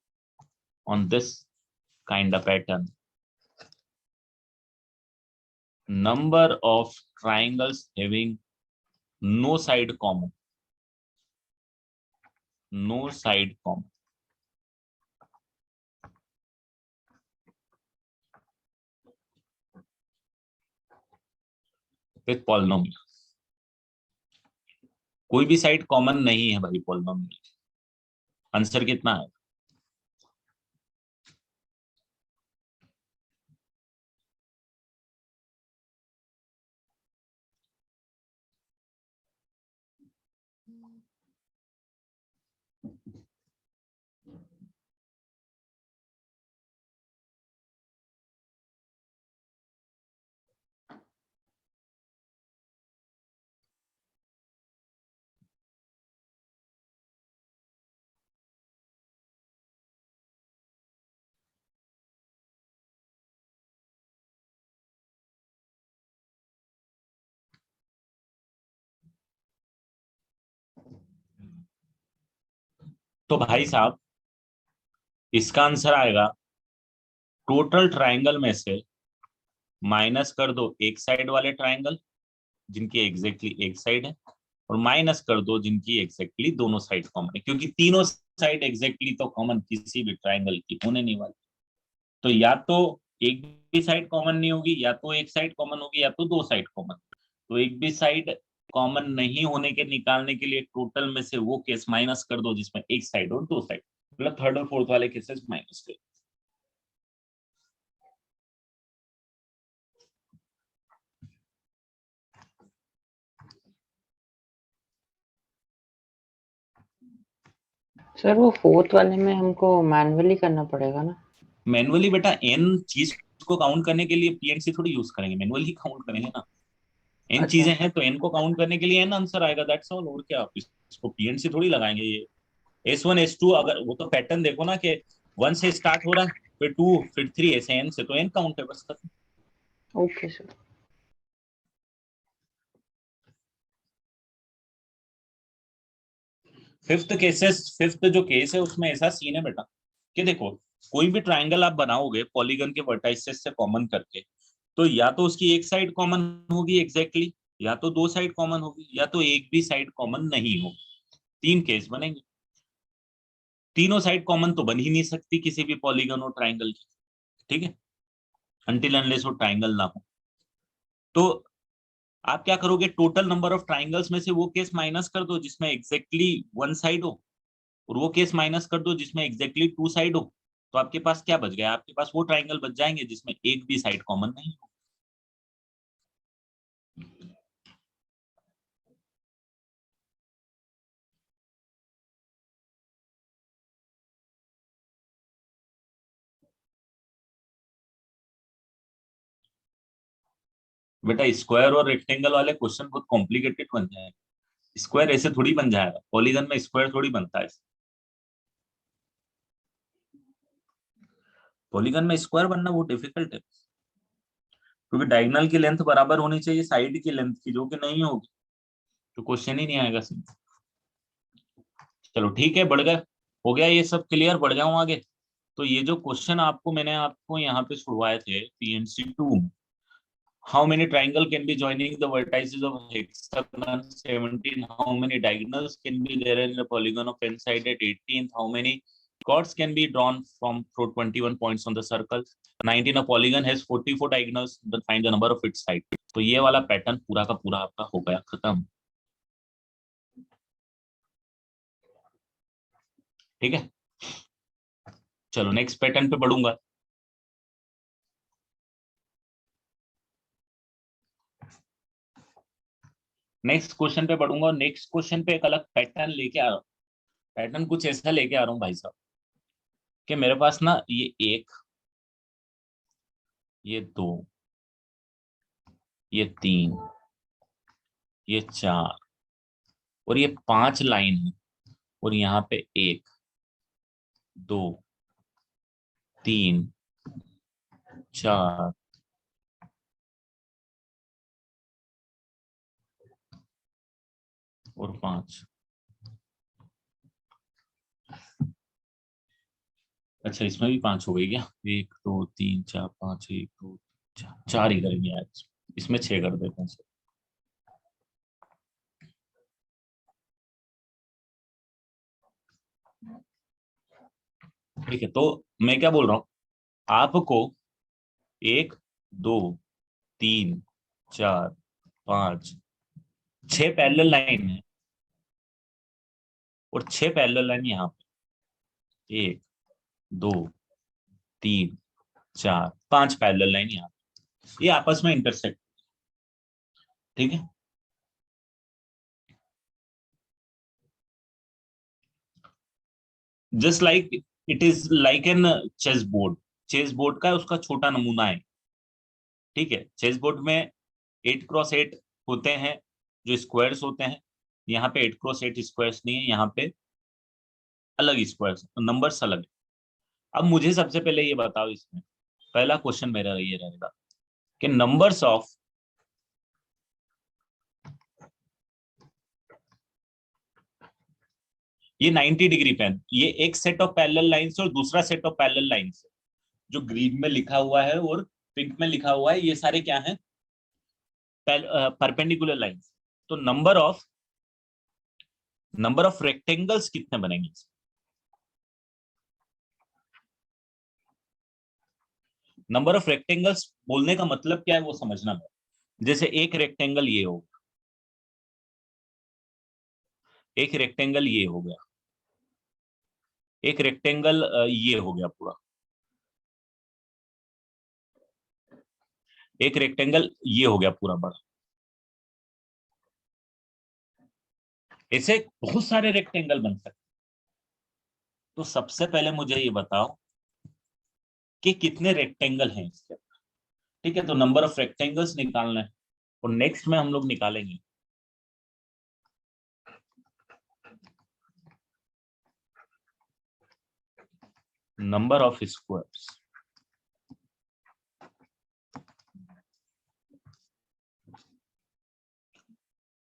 on this kind of pattern. Number of triangles having no side common. No side common. With polynomial. कोई भी side common नहीं है भाई polynomial. Answer कितना है? तो भाई साहब इसका आंसर आएगा, टोटल ट्राइंगल में से माइनस कर दो एक साइड वाले ट्राइंगल जिनकी एग्जैक्टली एक साइड है, और माइनस कर दो जिनकी एग्जैक्टली दोनों साइड कॉमन है, क्योंकि तीनों साइड एग्जैक्टली तो कॉमन किसी भी ट्राइंगल की होने नहीं वाली। तो या तो एक भी साइड कॉमन नहीं होगी, या तो एक साइड कॉमन होगी, या तो दो साइड कॉमन। तो एक भी साइड कॉमन नहीं होने के निकालने के लिए टोटल में से वो केस माइनस कर दो जिसमें एक साइड और दो साइड, मतलब थर्ड और फोर्थ वाले केसेस माइनस कर। सर वो फोर्थ वाले में हमको मैन्युअली करना पड़ेगा ना? मैनुअली बेटा एन चीज को काउंट करने के लिए पीएनसी थोड़ी यूज करेंगे, मैनुअली काउंट करेंगे ना। एन अच्छा। चीजें हैं तो एन को काउंट करने के लिए एन आंसर आएगा, दैट्स ऑल। और क्या, आप इसको पीएनसी थोड़ी लगाएंगे। ये S1 S2, अगर वो तो पैटर्न देखो ना कि 1 से स्टार्ट हो रहा है, फिर 2 फिर 3 ऐसे एन से, तो एन काउंट है बस खत्म। Okay sir. फिफ्थ जो केस है उसमें ऐसा सीन है बेटा कि देखो, कोई भी ट्राइंगल आप बनाओगे पॉलीगन के वर्टाइसेस से कॉमन करके, तो या तो उसकी एक साइड कॉमन होगी एग्जैक्टली, या तो दो साइड कॉमन होगी, या तो एक भी साइड कॉमन नहीं होगी। तीन केस बनेंगे। तीनों साइड कॉमन तो बन ही नहीं सकती किसी भी पॉलीगन और ट्राइंगल की, ठीक है, अनटिल अनलेस वो ट्राइंगल ना हो। तो आप क्या करोगे, टोटल नंबर ऑफ ट्राइंगल्स में से वो केस माइनस कर दो जिसमें एग्जैक्टली वन साइड हो, और वो केस माइनस कर दो जिसमें एग्जैक्टली टू साइड हो। तो आपके पास क्या बच गया? आपके पास वो ट्राइंगल बच जाएंगे जिसमें एक भी साइड कॉमन नहीं हो। बेटा स्क्वायर और रेक्टेंगल वाले क्वेश्चन बहुत कॉम्प्लिकेटेड बन जाएंगे। स्क्वायर ऐसे थोड़ी बन जाएगा, पॉलीगन में स्क्वायर थोड़ी बनता है। पॉलीगन में स्क्वायर बनना बहुत डिफिकल्ट है, क्योंकि डायगोनल की लेंथ बराबर होनी चाहिए साइड की लेंथ की, जो कि नहीं होगी, तो क्वेश्चन ही नहीं आएगा सीधा। चलो ठीक है, बढ़ गए, हो गया ये सब क्लियर, बढ़ जाऊं आगे। तो ये जो क्वेश्चन आपको मैंने आपको यहाँ पे छुड़वाए थे PNC2, how many triangle can be joining the vertices of hexagon 17, how many diagonals can be there in the polygon of n side at 18th, how many chords can be drawn from 21 points on the circle, 19 a polygon has 44 diagonals, then find the number of its side. तो ये वाला pattern पूरा का पूरा आपका हो गया खत्म। ठीक है, चलो नेक्स्ट पैटर्न पे बढ़ूंगा। नेक्स्ट क्वेश्चन पे बढ़ूंगा और नेक्स्ट क्वेश्चन पे एक अलग पैटर्न लेके आ रहा हूँ। पैटर्न कुछ ऐसा लेके आ रहा हूँ भाई साहब कि मेरे पास ना ये एक, ये दो, ये तीन, ये चार और ये पांच लाइन है, और यहाँ पे एक, दो, तीन, चार, और पांच। अच्छा, इसमें भी पांच हो गई क्या? एक दो तीन चार पांच, एक दो चार, चार ही करेंगे आज, इसमें छह कर देते हैं। ठीक है, तो मैं क्या बोल रहा हूँ आपको, एक, दो, तीन, चार, पांच, छह पैरेलल लाइन है, और छह पैरेलल लाइन यहाँ पे, एक, दो, तीन, चार, पांच पैरेलल लाइन यहाँ पे, ये आपस में इंटरसेक्ट। ठीक है, just like it is like an chess board. Chess board का उसका छोटा नमूना है। ठीक है, चेस बोर्ड में 8x8 होते हैं जो स्क्वायर्स होते हैं। यहाँ पे 8x8 स्क्वायर्स नहीं है, यहाँ पे अलग स्क्वायर्स, नंबर्स अलग है। अब मुझे सबसे पहले ये बताओ, इसमें पहला क्वेश्चन मेरा ये रहेगा कि नंबर्स ऑफ, ये 90 डिग्री पेन, ये एक सेट ऑफ पैरेलल लाइंस और दूसरा सेट ऑफ पैरेलल लाइंस, जो ग्रीन में लिखा हुआ है और पिंक में लिखा हुआ है, ये सारे क्या हैं? Perpendicular lines. तो नंबर ऑफ रेक्टेंगल्स कितने बनेंगे? नंबर ऑफ रेक्टेंगल्स बोलने का मतलब क्या है वो समझना है। जैसे एक रेक्टेंगल ये हो, एक रेक्टेंगल ये हो गया, एक रेक्टेंगल ये हो गया पूरा, एक रेक्टेंगल ये हो गया पूरा बड़ा। ऐसे बहुत सारे रेक्टेंगल बन सकते। तो सबसे पहले मुझे ये बताओ कि कितने रेक्टेंगल हैं इसके। ठीक है, तो नंबर ऑफ रेक्टेंगल्स निकालना है, और नेक्स्ट में हम लोग निकालेंगे नंबर ऑफ स्क्वायर्स।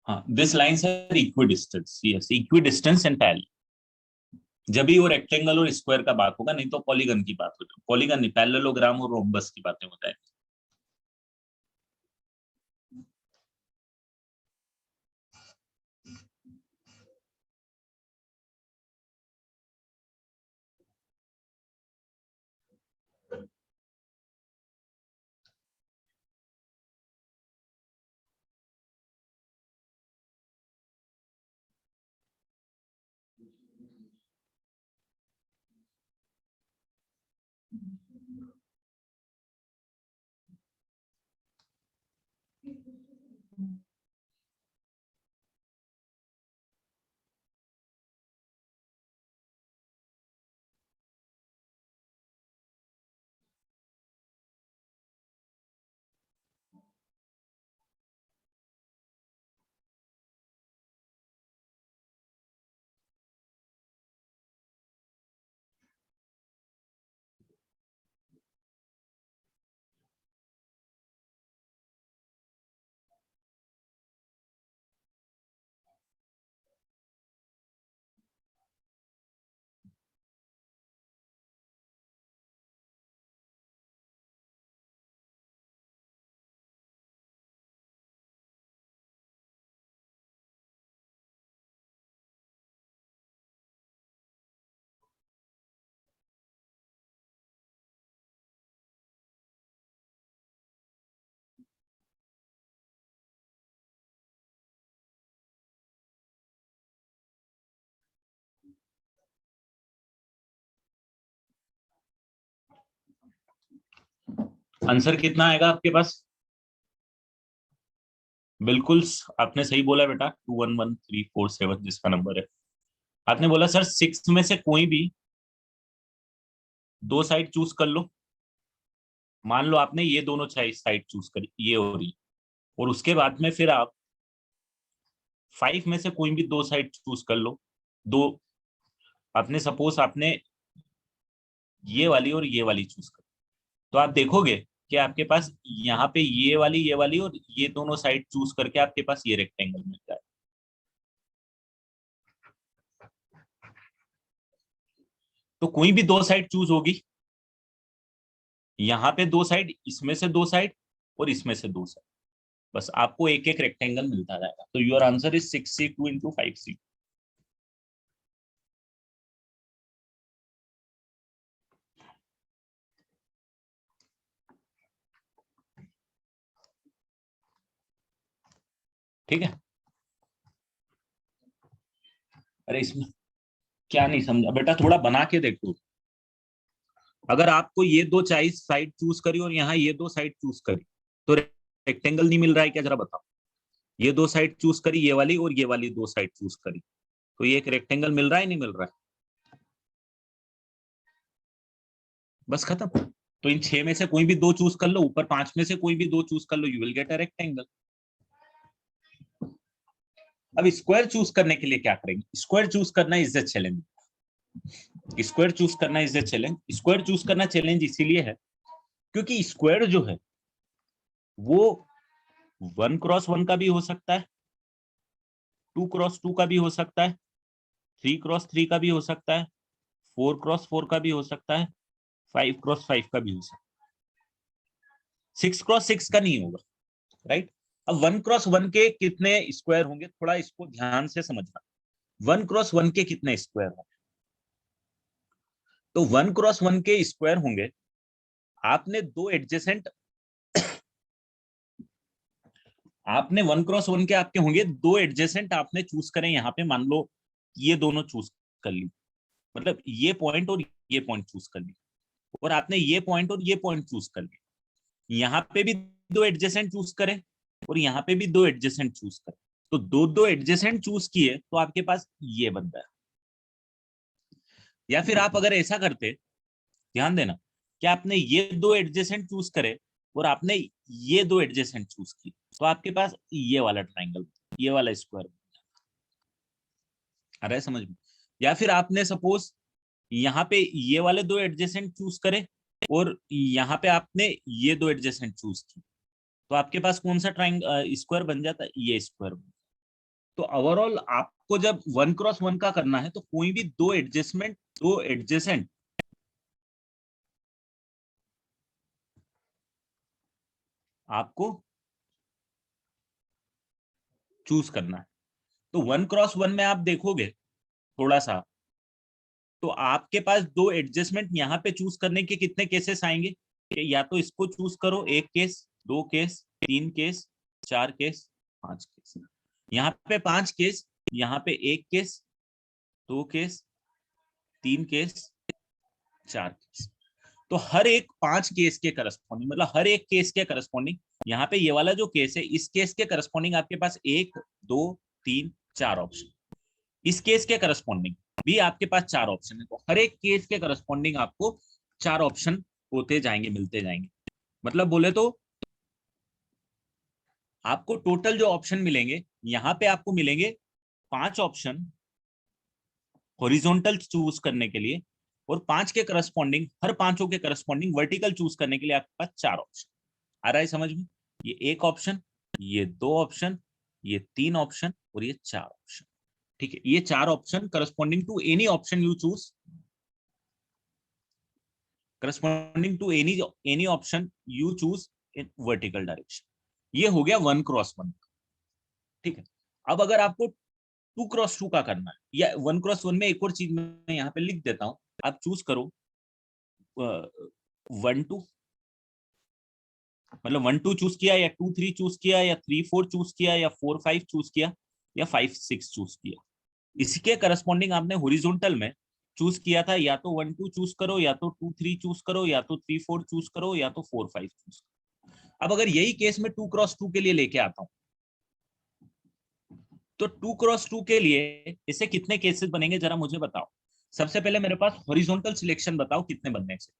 हाँ, this lines are equidistance, yes, equidistance and parallel. जब भी वो रेक्टेंगल और स्क्वायर का बात होगा, नहीं तो पॉलीगन की बात होगी। पॉलीगन नहीं, पैरेललोग्राम और रोम्बस की बातें बताएं। आंसर कितना आएगा आपके पास? बिल्कुल आपने सही बोला बेटा, 211347 जिसका नंबर है। आपने बोला सर 6 में से कोई भी दो साइड चूज कर लो। मान लो आपने ये दोनों साइड चूज करी, ये हो रही, और उसके बाद में फिर आप 5 में से कोई भी दो साइड चूज कर लो। दो, आपने सपोज आपने ये वाली और ये वाली चूज कर, तो आप देखोगे कि आपके पास यहाँ पे ये वाली और ये दोनों साइड चूज करके आपके पास ये रेक्टेंगल मिल जाए। तो कोई भी दो साइड चूज होगी, यहाँ पे दो साइड, इसमें से दो साइड और इसमें से दो साइड, बस आपको एक एक रेक्टेंगल मिलता जाएगा। तो your answer is 6C2 into 5C। ठीक है। अरे इसमें क्या नहीं समझा बेटा, थोड़ा बना के देखो। अगर आपको ये दो साइड चूज करी और यहाँ ये दो साइड चूज करी तो रेक्टेंगल नहीं मिल रहा है क्या, जरा बताओ। ये दो साइड चूज करी, ये वाली और ये वाली दो साइड चूज करी, तो ये एक रेक्टेंगल मिल रहा है नहीं मिल रहा है? बस खत्म। तो इन 6 में से कोई भी दो चूज कर लो, ऊपर 5 में से कोई भी दो चूज कर लो, you will get a rectangle. अब स्क्वायर चूज करने के लिए क्या करेंगे? स्क्वायर चूज करना is the challenge. Square choose करना is the challenge. Square choose करना चैलेंज इसीलिए है क्योंकि स्क्वायर जो है वो 1x1 का भी हो सकता है, 2x2 का भी हो सकता है, 3x3 का भी हो सकता है, 4x4 का भी हो सकता है, 5x5 का भी हो सकता है। 6x6 का नहीं होगा, राइट। अब 1x1 के कितने स्क्वायर होंगे, थोड़ा इसको ध्यान से समझना। 1x1 के कितने स्क्वायर होंगे? तो 1x1 के स्क्वायर होंगे, आपने दो एडजेसेंट, आपने 1x1 के आपके होंगे दो एडजेसेंट, आपने चूज करें यहाँ पे, मान लो ये दोनों चूज कर ली, मतलब ये पॉइंट और ये पॉइंट चूज कर ली, और आपने ये पॉइंट और ये पॉइंट चूज कर लिया। यहाँ पे भी दो एडजेसेंट चूज करें और यहाँ पे भी दो एडजेसेंट चूज करें, तो दो दो एडजेसेंट चूज किए तो आपके पास ये बन गया। या फिर आप अगर ऐसा करते, ध्यान देना, कि आपने ये दो एडजेसेंट चूज करे और आपने ये दो एडजेसेंट चूज की, तो आपके पास ये वाला ट्राइंगल, ये वाला स्क्वायर आ रहा है समझ में। या फिर आपने सपोज यहाँ पे ये वाले दो एडजेसेंट चूज करे और यहाँ पे आपने ये दो एडजेसेंट चूज की, तो आपके पास कौन सा ट्राइंगल स्क्वायर बन जाता है? ये स्क्वायर। तो ओवरऑल आपको जब 1x1 का करना है तो कोई भी दो एडजेसेंट आपको चूज करना है। तो 1x1 में आप देखोगे थोड़ा सा, तो आपके पास दो एडजस्टमेंट यहाँ पे चूज करने के कितने केसेस आएंगे? या तो इसको चूज करो, एक केस, दो केस, तीन केस, चार केस, पांच केस। यहाँ पे पांच केस, यहाँ पे एक केस, दो केस, तीन केस, चार केस। तो हर एक पांच केस के करस्पॉन्डिंग, मतलब हर एक केस के करस्पॉन्डिंग, यहाँ पे ये वाला जो केस है इस केस के करस्पॉन्डिंग आपके पास एक, दो, तीन, चार ऑप्शन। इस केस के करस्पॉन्डिंग भी आपके पास चार ऑप्शन है। तो हर एक केस के करस्पॉन्डिंग आपको चार ऑप्शन होते जाएंगे, मिलते जाएंगे। मतलब बोले तो आपको टोटल जो ऑप्शन मिलेंगे, यहाँ पे आपको मिलेंगे पांच ऑप्शन हॉरिजॉन्टल चूज करने के लिए, और पांच के करस्पॉन्डिंग, हर पांचों के करस्पॉन्डिंग वर्टिकल चूज करने के लिए आपके पास चार ऑप्शन। आ रहा है समझ में? ये एक ऑप्शन, ये दो ऑप्शन, ये तीन ऑप्शन और ये चार ऑप्शन। ठीक है, ये चार option corresponding to any option you choose, corresponding to any option you choose in vertical direction. ये हो गया 1x1। ठीक है। अब अगर आपको 2x2 का करना है, या 1x1 में एक और चीज मैं यहाँ पे लिख देता हूं, आप चूज करो 1-2, मतलब 1-2 चूज किया, या 2-3 चूज किया, या 3-4 चूज किया, या 4-5 चूज किया, या 5-6 चूज किया। इसके करस्पॉन्डिंग आपने हॉरिजॉन्टल में चूज किया था, या तो 1 2 चूज करो, या तो 2 3 चूज करो, या तो 3 4 चूज करो, या तो 4 5 चूज करो। अब अगर यही केस में 2 क्रॉस 2 के लिए लेके आता हूं, तो 2 क्रॉस 2 के लिए इससे कितने केसेस बनेंगे जरा मुझे बताओ। सबसे पहले मेरे पास हॉरिजॉन्टल सिलेक्शन बताओ कितने बनने से।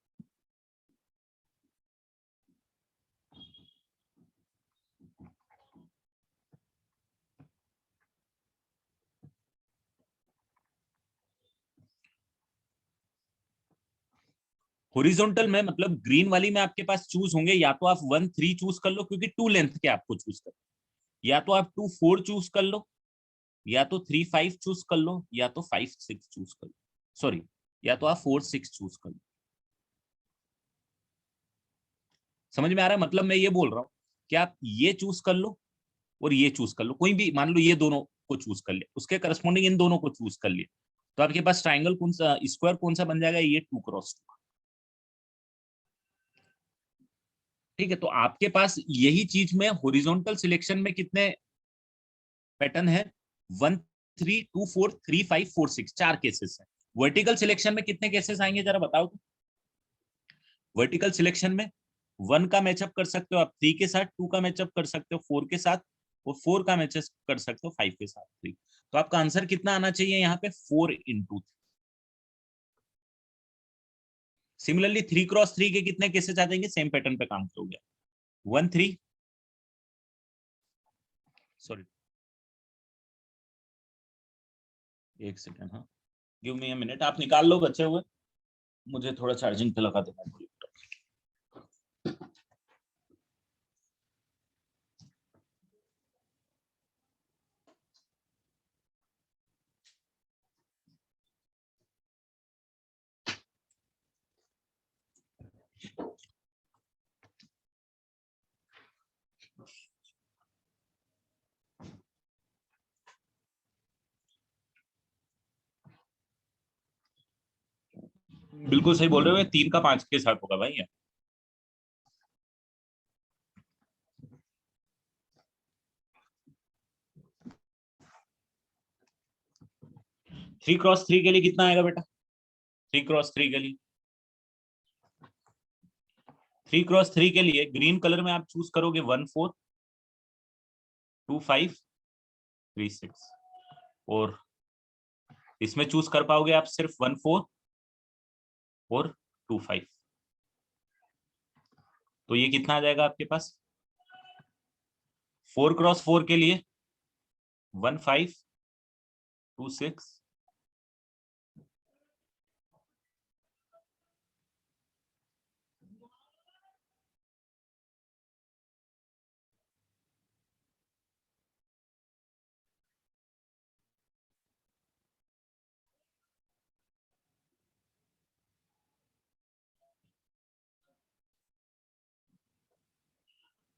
हॉरिजॉन्टल में मतलब ग्रीन वाली में आपके पास चूज होंगे, या तो आप 1 3 चूज कर लो क्योंकि 2 लेंथ के आपको चूज कर, या तो आप 2 4 चूज कर लो, या तो 3 5 चूज कर लो, या तो 5 6 चूज कर लो, सॉरी, या तो आप 4 6 चूज कर लो। समझ में आ रहा है? मतलब मैं ये बोल रहा हूँ कि आप ये चूज कर लो और ये चूज कर लो, कोई भी मान लो ये दोनों को चूज कर लिया, उसके करस्पॉन्डिंग इन दोनों को चूज कर लिया, तो आपके पास ट्राइंगल कौन सा, स्क्वायर कौन सा बन जाएगा? ये 2 क्रॉस 2। ठीक है, तो आपके पास यही चीज में हॉरिजॉन्टल सिलेक्शन में कितने पैटर्न है? 1 3 2 4 3 5 4 6, 4 केसेस है। वर्टिकल सिलेक्शन में कितने केसेस आएंगे जरा बताओ तो। वर्टिकल सिलेक्शन में 1 का मैचअप कर सकते हो आप 3 के साथ, 2 का मैचअप कर सकते हो 4 के साथ, और 4 का मैचअप कर सकते हो 5 के साथ 3। तो आपका आंसर कितना आना चाहिए यहाँ पे? 4 into 3। सिमिलरली 3 क्रॉस 3 के कितने केसेस आ जाएंगे? सेम पैटर्न पे काम करोगे। 1 3, सॉरी एक सेकेंड, हाँ गिव मी अ मिनट, आप निकाल लो बचे हुए, मुझे थोड़ा चार्जिंग पे लगा देना है। बिल्कुल सही बोल रहे हो, 3 का 5 के साथ होगा भाई ये। 3 क्रॉस 3 के लिए कितना आएगा बेटा? 3 क्रॉस 3 के लिए, 3 क्रॉस 3 के लिए ग्रीन कलर में आप चूज करोगे 1 4 2 5 3 6, और इसमें चूज कर पाओगे आप सिर्फ 1 4 और 2 5। तो ये कितना आ जाएगा आपके पास? 4 क्रॉस 4 के लिए 1 5 2 6,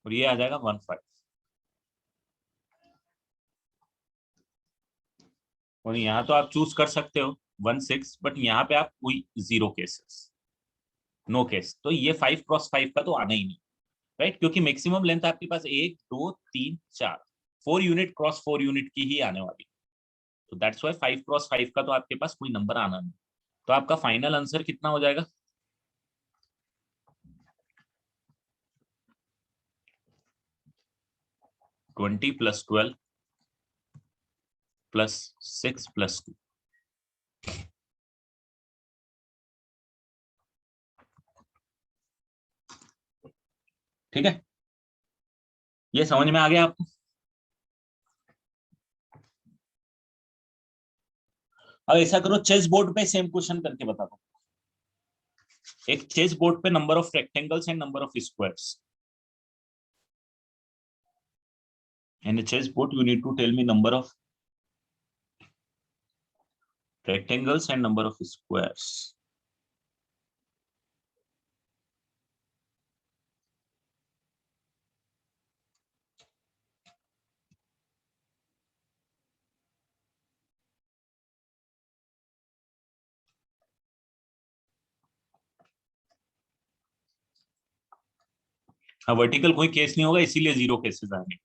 और ये आ जाएगा 1 5। और यहाँ तो आप चूज कर सकते हो 1 6, बट यहाँ पे आप कोई 0 केसेस, नो केस, तो ये 5 क्रॉस 5 का तो आना ही नहीं, राइट? क्योंकि मैक्सिमम लेंथ आपके पास 1 2 3 4 4 यूनिट क्रॉस 4 यूनिट की ही आने वाली, तो दैट्स व्हाई 5 क्रॉस 5 का तो आपके पास कोई नंबर आना नहीं। तो आपका फाइनल आंसर कितना हो जाएगा? 20 + 12 + 6 + 2। ठीक है, ये समझ में आ गया आपको? अब ऐसा करो, चेस बोर्ड पे सेम क्वेश्चन करके बता दो। एक चेस बोर्ड पे number of rectangles and number of squares. In a chessboard, you need to tell me number of rectangles and number of squares. हाँ, वर्टिकल कोई केस नहीं होगा, इसीलिए 0 केसेस आएंगे।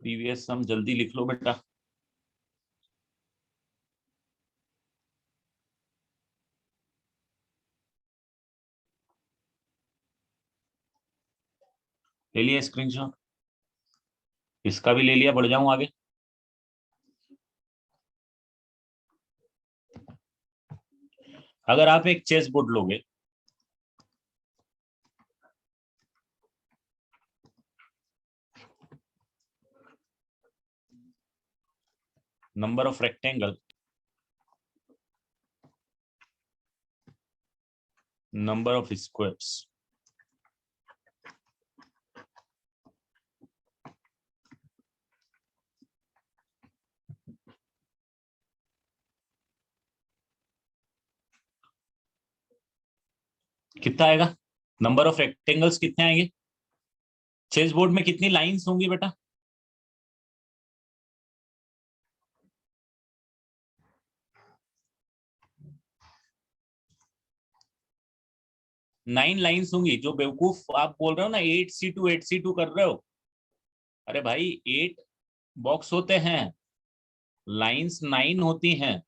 प्रीवियस सम जल्दी लिख लो बेटा। ले लिया स्क्रीनशॉट? इसका भी ले लिया, बढ़ जाऊं आगे? अगर आप एक चेस बोर्ड लोगे, number of rectangle, number of squares, कितना आएगा? नंबर ऑफ रेक्टेंगल्स कितने आएंगे? चेस बोर्ड में कितनी लाइंस होंगी बेटा? 9 लाइंस होंगी। जो बेवकूफ आप बोल रहे हो ना 8C2 8C2 कर रहे हो, अरे भाई 8 बॉक्स होते हैं, लाइंस 9 होती हैं।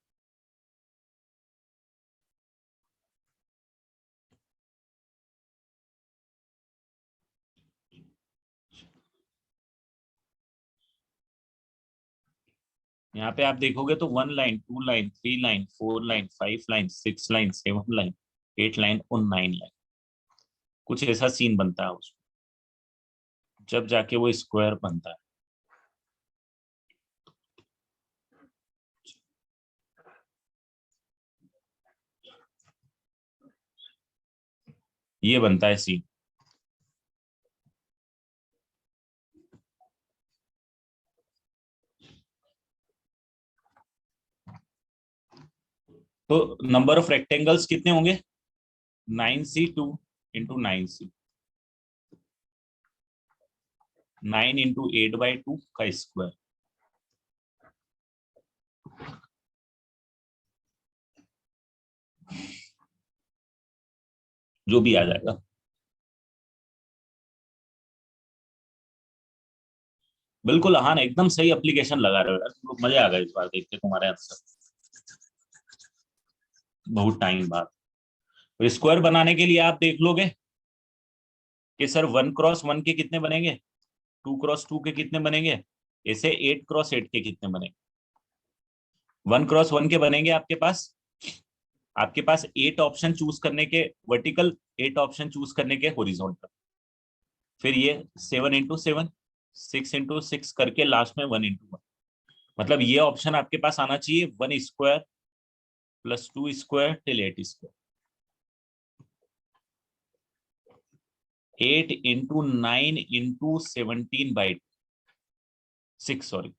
यहाँ पे आप देखोगे तो 1 line, 2 line, 3 line, 4 line, 5 line, 6 line, 7 line, 8 line और 9 लाइन। कुछ ऐसा सीन बनता है उसमें, जब जाके वो स्क्वायर बनता है। ये बनता है सीन। तो नंबर ऑफ रेक्टेंगल्स कितने होंगे? 9C2 इंटू 9C, 9 इंटू 8/2 का स्क्वायर, जो भी आ जाएगा। बिल्कुल हाँ, एकदम सही एप्लीकेशन लगा रहे हो यार तुम लोग। मजा आ गया इस बार देख के तुम्हारे आंसर, बहुत टाइम बाद। तो स्क्वायर बनाने के लिए आप देख लोगे कि सर 1x1 के कितने बनेंगे, 2x2 के कितने बनेंगे, ऐसे 8x8 के कितने बनेंगे। 1x1 के बनेंगे आपके पास 8 ऑप्शन चूज करने के वर्टिकल, 8 ऑप्शन चूज करने के हॉरिजॉन्टल, फिर ये 7x7, 6x6 करके लास्ट में 1x1। मतलब ये ऑप्शन आपके पास आना चाहिए 1 square plus 2 square till 8 square. 8 into 9 into 17/6, sorry,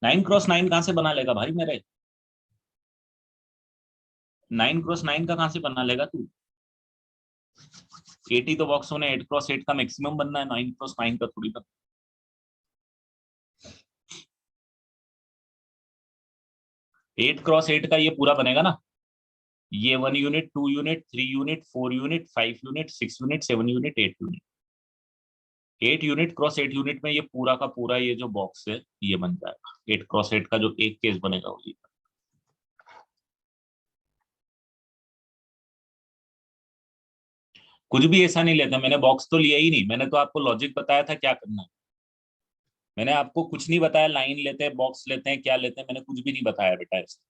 nine cross nine कहां से बना लेगा भाई मेरे? 9x9 का कहां से बना लेगा तू? 80 तो बॉक्सों ने 8x8 का मैक्सिमम बनना है, 9x9 का थोड़ी था। एट क्रॉस एट का ये पूरा बनेगा ना, ये 1 unit, 2 unit, 3 unit, 4 unit, 5 unit, 6 unit, 7 unit, 8 unit. 8 unit cross 8 unit में ये पूरा का पूरा ये जो बॉक्स है ये बन जाएगा। 8x8 का जो एक केस बनेगा वो ये। कुछ भी ऐसा नहीं लेता मैंने, बॉक्स तो लिया ही नहीं मैंने, तो आपको लॉजिक बताया था क्या करना है। मैंने आपको कुछ नहीं बताया, लाइन लेते हैं, बॉक्स लेते हैं, क्या लेते हैं, मैंने कुछ भी नहीं बताया बेटा इसमें।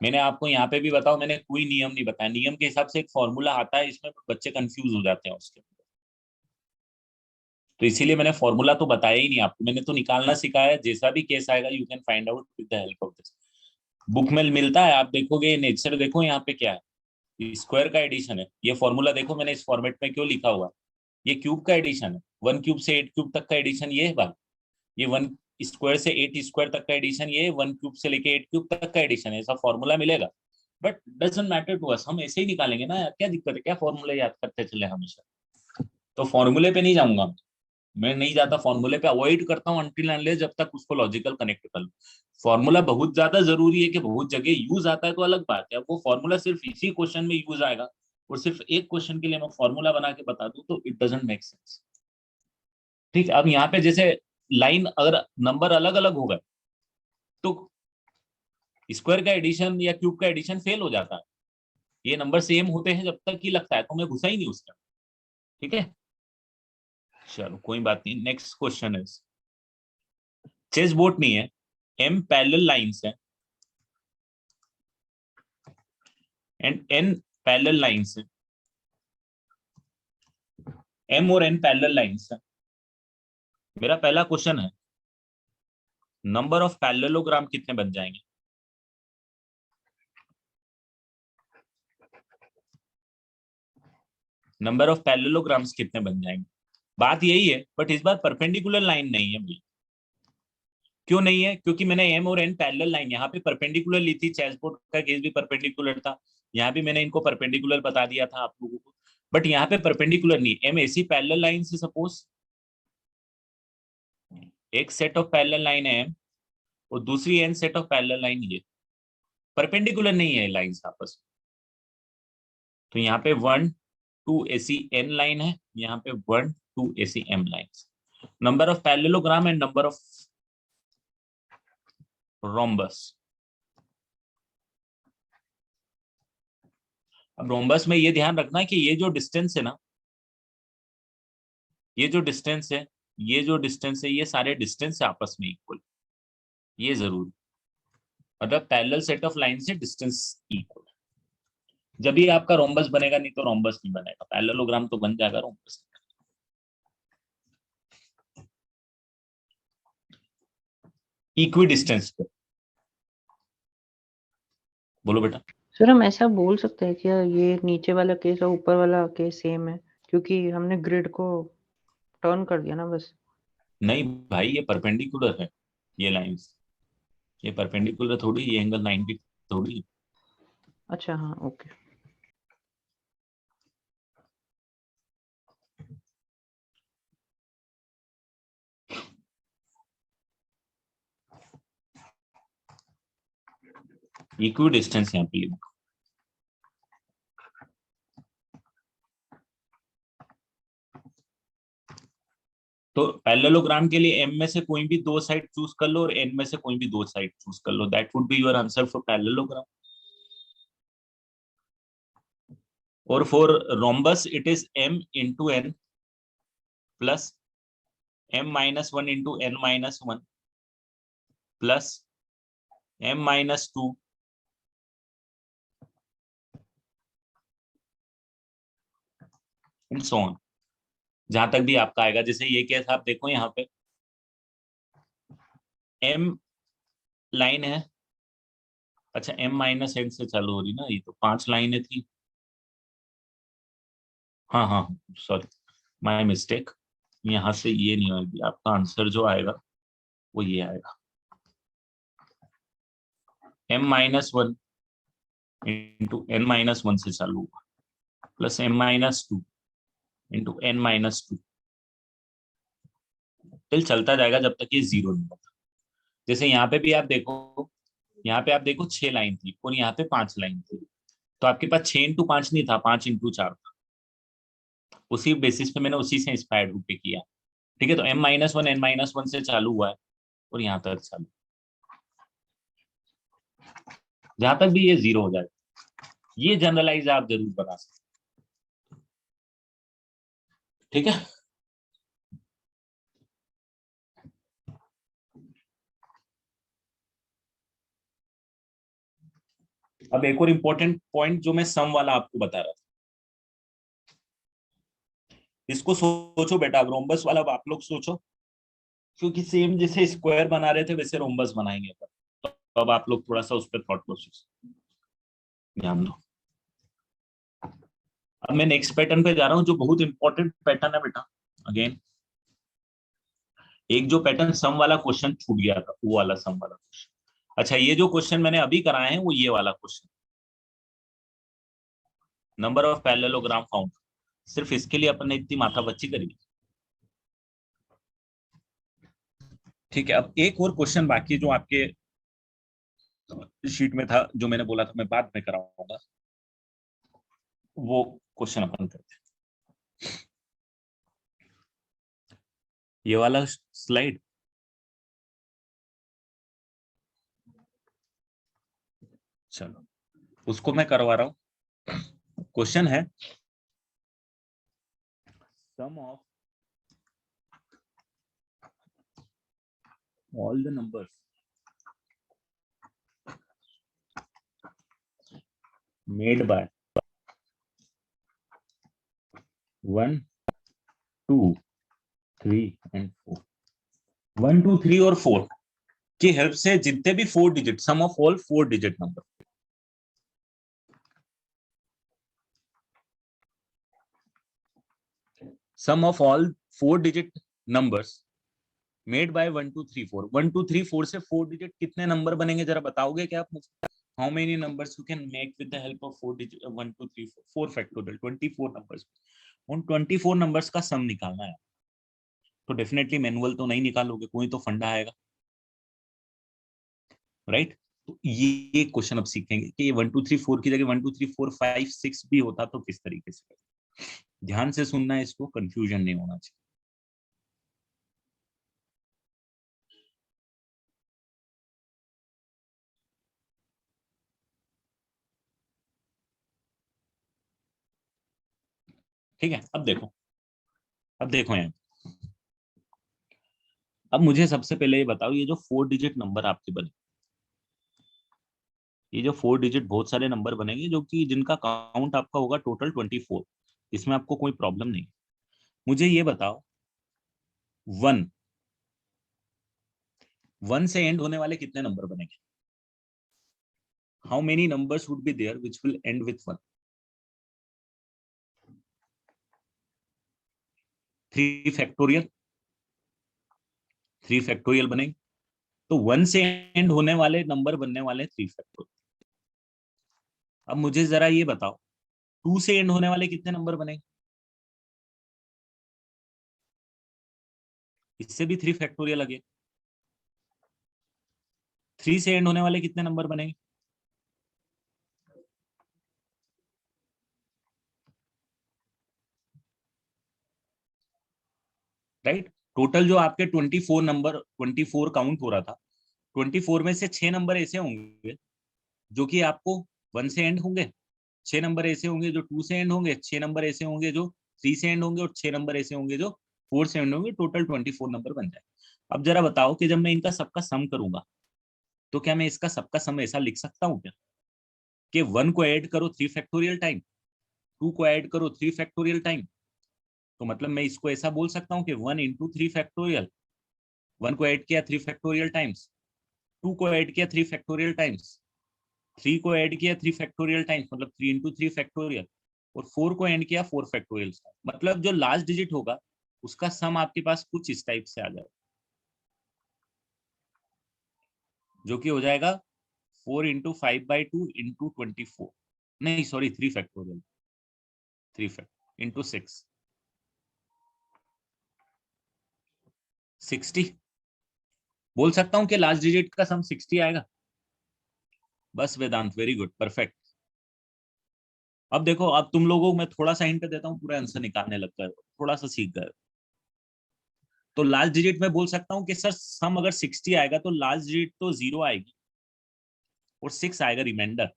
मैंने आपको यहाँ पे भी बताओ, मैंने कोई नियम नहीं बताया। नियम के हिसाब से एक फॉर्मूला आता है, इसमें बच्चे कंफ्यूज हो जाते हैं उसके, तो इसीलिए मैंने फॉर्मूला तो बताया ही नहीं आपको। मैंने तो निकालना सिखाया, जैसा भी केस आएगा you can find out with the help of this. Book में मिलता है, आप देखोगे नेचर, देखो यहाँ पे क्या है, स्क्वायर का एडिशन है। ये फॉर्मूला देखो मैंने इस फॉर्मेट में क्यों लिखा हुआ है, ये क्यूब का एडिशन है, 1 क्यूब से 8 क्यूब तक का एडिशन ये है भाई। ये 1 स्क्वायर से 8 स्क्वायर तक का एडिशन ये है, 1 क्यूब से लेके 8 क्यूब तक का एडिशन है, ऐसा फॉर्मूला मिलेगा। But doesn't matter to us, हम ऐसे ही निकालेंगे ना यार, क्या दिक्कत है, क्या फॉर्मूला याद करते चले हमेशा। तो फॉर्मूले पे नहीं जाऊंगा मैं, नहीं जाता फॉर्मूले पे, अवॉइड करता हूँ अनटिल अनलेस जब तक उसको लॉजिकल कनेक्ट कर लूं। फॉर्मूला बहुत ज्यादा जरूरी है कि बहुत जगह यूज आता है तो अलग बात है, अब वो फॉर्मूला सिर्फ इसी क्वेश्चन में यूज आएगा और सिर्फ एक क्वेश्चन के लिए मैं फॉर्मूला बना के बता दूं तो इट डजंट मेक सेंस। ठीक है, अब यहाँ पे जैसे लाइन अगर नंबर अलग अलग हो गए तो स्क्वायर का एडिशन या क्यूब का एडिशन फेल हो जाता है। ये नंबर सेम होते हैं जब तक कि लगता है तो मैं घुसा ही नहीं उसका। ठीक है, चलो कोई बात नहीं। नेक्स्ट क्वेश्चन है, चेस बोर्ड नहीं है, m पैरेलल लाइंस है एंड n पैरेलल लाइंस है, m और n पैरेलल लाइंस है। मेरा पहला क्वेश्चन है नंबर ऑफ पैरेललोग्राम कितने बन जाएंगे? नंबर ऑफ पैरेललोग्राम्स कितने बन जाएंगे? बात यही है, बट इस बार परपेंडिकुलर लाइन नहीं है भाई। क्यों नहीं है? क्योंकि मैंने m और n पैरेलल लाइन यहाँ पे परपेंडिकुलर ली थी। चेसबोर्ड का केस भी परपेंडिकुलर था, यहाँ भी मैंने इनको परपेंडिकुलर बता दिया था आप लोगों को, बट यहाँ पे परपेंडिकुलर नहीं। m ऐसी पैरेलल लाइन से सपोज एक सेट ऑफ पैरेलल लाइन है m और दूसरी n set of parallel line, ये परपेंडिकुलर नहीं है लाइंस आपस में। तो यहाँ पे 1 2 ऐसी n लाइन है, यहाँ पे 1 2 ऐसी m lines. Number of parallelogram and number of rhombus. अब रोम्बस में ये ध्यान रखना कि ये जो डिस्टेंस है ना, ये जो डिस्टेंस है, ये जो डिस्टेंस है, ये सारे डिस्टेंस है आपस में इक्वल, ये जरूर। मतलब पैरेलल सेट ऑफ लाइन से डिस्टेंस इक्वल, जब भी आपका रोम्बस बनेगा, नहीं तो रोम्बस नहीं बनेगा। पैरेललोग्राम तो बन जाएगा, रोम्बस। इक्वी डिस्टेंस पे बोलो बेटा। सर हम ऐसा बोल सकते हैं क्या ये नीचे वाला केस और ऊपर वाला केस सेम है, क्योंकि हमने ग्रिड को टर्न कर दिया ना बस। नहीं भाई, ये परपेंडिकुलर है, ये लाइंस, ये परपेंडिकुलर थोड़ी, ये एंगल 90 थोड़ी। अच्छा हाँ ओके। इक्वी डिस्टेंस यहाँ पे लिखो। तो पैरेललोग्राम के लिए m में से कोई भी दो साइड चूज कर लो और n में से कोई भी दो साइड चूज कर लो, that would be your answer for parallelogram. और for rhombus it is m into n plus m minus 1 into n minus 1 plus m minus 2 and so on, जहां तक भी आपका आएगा। जैसे ये केस आप देखो, यहाँ पे m लाइन है, अच्छा m माइनस n से चालू हो रही ना, ये तो 5 लाइनें थी। हाँ हाँ सॉरी, माय मिस्टेक। यहाँ से ये नहीं होगी, आपका आंसर जो आएगा वो ये आएगा, m minus 1 into n minus 1 से चालू होगा plus m minus 2 into n minus 2, फिर चलता जाएगा जब तक ये जीरो नहीं होता। जैसे यहाँ पे भी आप देखो, यहाँ पे आप देखो 6 लाइन थी और यहाँ पे 5 लाइन थी, तो आपके पास 6 इंटू 5 नहीं था, 5 इंटू 4 था। उसी बेसिस पे मैंने उसी से इंस्पायर्ड होकर किया। ठीक है, तो m माइनस 1 n माइनस 1 से चालू हुआ है और यहाँ तक चालू, जहां तक भी ये जीरो हो जाए। ये जनरलाइज आप जरूर बना सकते। ठीक है, अब एक और इंपॉर्टेंट पॉइंट जो मैं सम वाला आपको बता रहा था, इसको सोचो बेटा। अब रोम्बस वाला अब आप लोग सोचो, क्योंकि सेम जैसे स्क्वायर बना रहे थे वैसे रोम्बस बनाएंगे। तो अब आप लोग थोड़ा सा उस पर थॉट प्रोसेस ध्यान दो। अब मैं नेक्स्ट पैटर्न पे जा रहा हूँ, जो बहुत इंपॉर्टेंट पैटर्न है बेटा। अगेन, एक जो पैटर्न सम वाला क्वेश्चन छूट गया था, वो वाला सम वाला क्वेश्चन। अच्छा, ये जो क्वेश्चन मैंने अभी कराए हैं वो ये वाला question, number of parallelogram found. सिर्फ इसके लिए अपन ने इतनी माथापच्ची करी। ठीक है, अब एक और क्वेश्चन बाकी जो आपके शीट में था, जो मैंने बोला था मैं बाद में कराऊंगा, वो क्वेश्चन अपन करते हैं। ये वाला स्लाइड, चलो उसको मैं करवा रहा हूं। क्वेश्चन है sum of all the numbers made by 1, 2, 3 and 4, 1, 2, 3 और 4 की हेल्प से जितने भी 4 digit, sum of all 4 digit number, sum of all 4 digit numbers made by 1, 2, 3, 4, 1, 2, 3, 4 से 4 डिजिट कितने नंबर बनेंगे जरा बताओगे क्या आप मुझे? How many numbers you can make with the help of 4 digit, 1, 2, 3, 4 factorial, 24 numbers. उन 24 नंबर्स का सम निकालना है, तो डेफिनेटली मैनुअल तो नहीं निकालोगे, कोई तो फंडा आएगा, राइट? तो ये क्वेश्चन अब सीखेंगे कि ये 1, 2, 3, 4 की जगह 1, 2, 3, 4, 5, 6 भी होता तो किस तरीके से। ध्यान से सुनना है इसको, कंफ्यूजन नहीं होना चाहिए। ठीक है, अब देखो यहाँ, अब मुझे सबसे पहले ये बताओ, ये जो 4 डिजिट नंबर आपके बने, ये जो 4 डिजिट बहुत सारे नंबर बनेंगे जो कि जिनका काउंट आपका होगा टोटल 24, इसमें आपको कोई प्रॉब्लम नहीं। मुझे ये बताओ 1 से एंड होने वाले कितने नंबर बनेंगे? How many numbers would be there which will end with 1? 3 factorial, 3 factorial बनेंगे, तो 1 से एंड होने वाले नंबर बनने वाले 3 फैक्टोरियल। अब मुझे जरा ये बताओ 2 से एंड होने वाले कितने नंबर बनेंगे? इससे भी 3 फैक्टोरियल लगे। 3 से एंड होने वाले कितने नंबर बनेंगे? राइट, टोटल जो आपके 24 नंबर, 24 काउंट हो रहा था, 24 में से 6 नंबर ऐसे होंगे जो कि आपको 1 से एंड होंगे, 6 नंबर ऐसे होंगे जो 2 से एंड होंगे, 6 नंबर ऐसे होंगे जो 3 से एंड होंगे, और 6 नंबर ऐसे होंगे जो 4 से एंड होंगे। टोटल 24 नंबर बन जाए। अब जरा बताओ कि जब मैं इनका सबका सम करूंगा तो क्या मैं इसका सबका सम ऐसा लिख सकता हूँ क्या कि 1 को ऐड करो 3 फैक्टोरियल टाइम, 2 को ऐड करो 3 फैक्टोरियल टाइम? तो मतलब मैं इसको ऐसा बोल सकता हूँ कि 1 इंटू 3 फैक्टोरियल, 1 को ऐड किया 3 फैक्टोरियल टाइम्स, 2 को ऐड किया 3 फैक्टोरियल टाइम्स, 3 को ऐड किया 3 फैक्टोरियल टाइम्स मतलब 3 इंटू 3 फैक्टोरियल, और 4 को ऐड किया 4 फैक्टोरियल। मतलब जो लास्ट डिजिट होगा उसका सम आपके पास कुछ इस टाइप से आ जाएगा, जो कि हो जाएगा 4 इंटू 5/2 इंटू 24, नहीं सॉरी 3 फैक्टोरियल, 3 फैक्ट इंटू 6, 60। बोल सकता हूँ कि लास्ट डिजिट का सम 60 आएगा। बस वेदांत, वेरी गुड, परफेक्ट। अब देखो, अब तुम लोगों को मैं थोड़ा सा हिंट देता हूँ, पूरा आंसर निकालने लग गए, थोड़ा सा सीख गए। तो लास्ट डिजिट में बोल सकता हूँ कि सर सम अगर 60 आएगा तो लास्ट डिजिट तो 0 आएगी और 6 आएगा रिमाइंडर।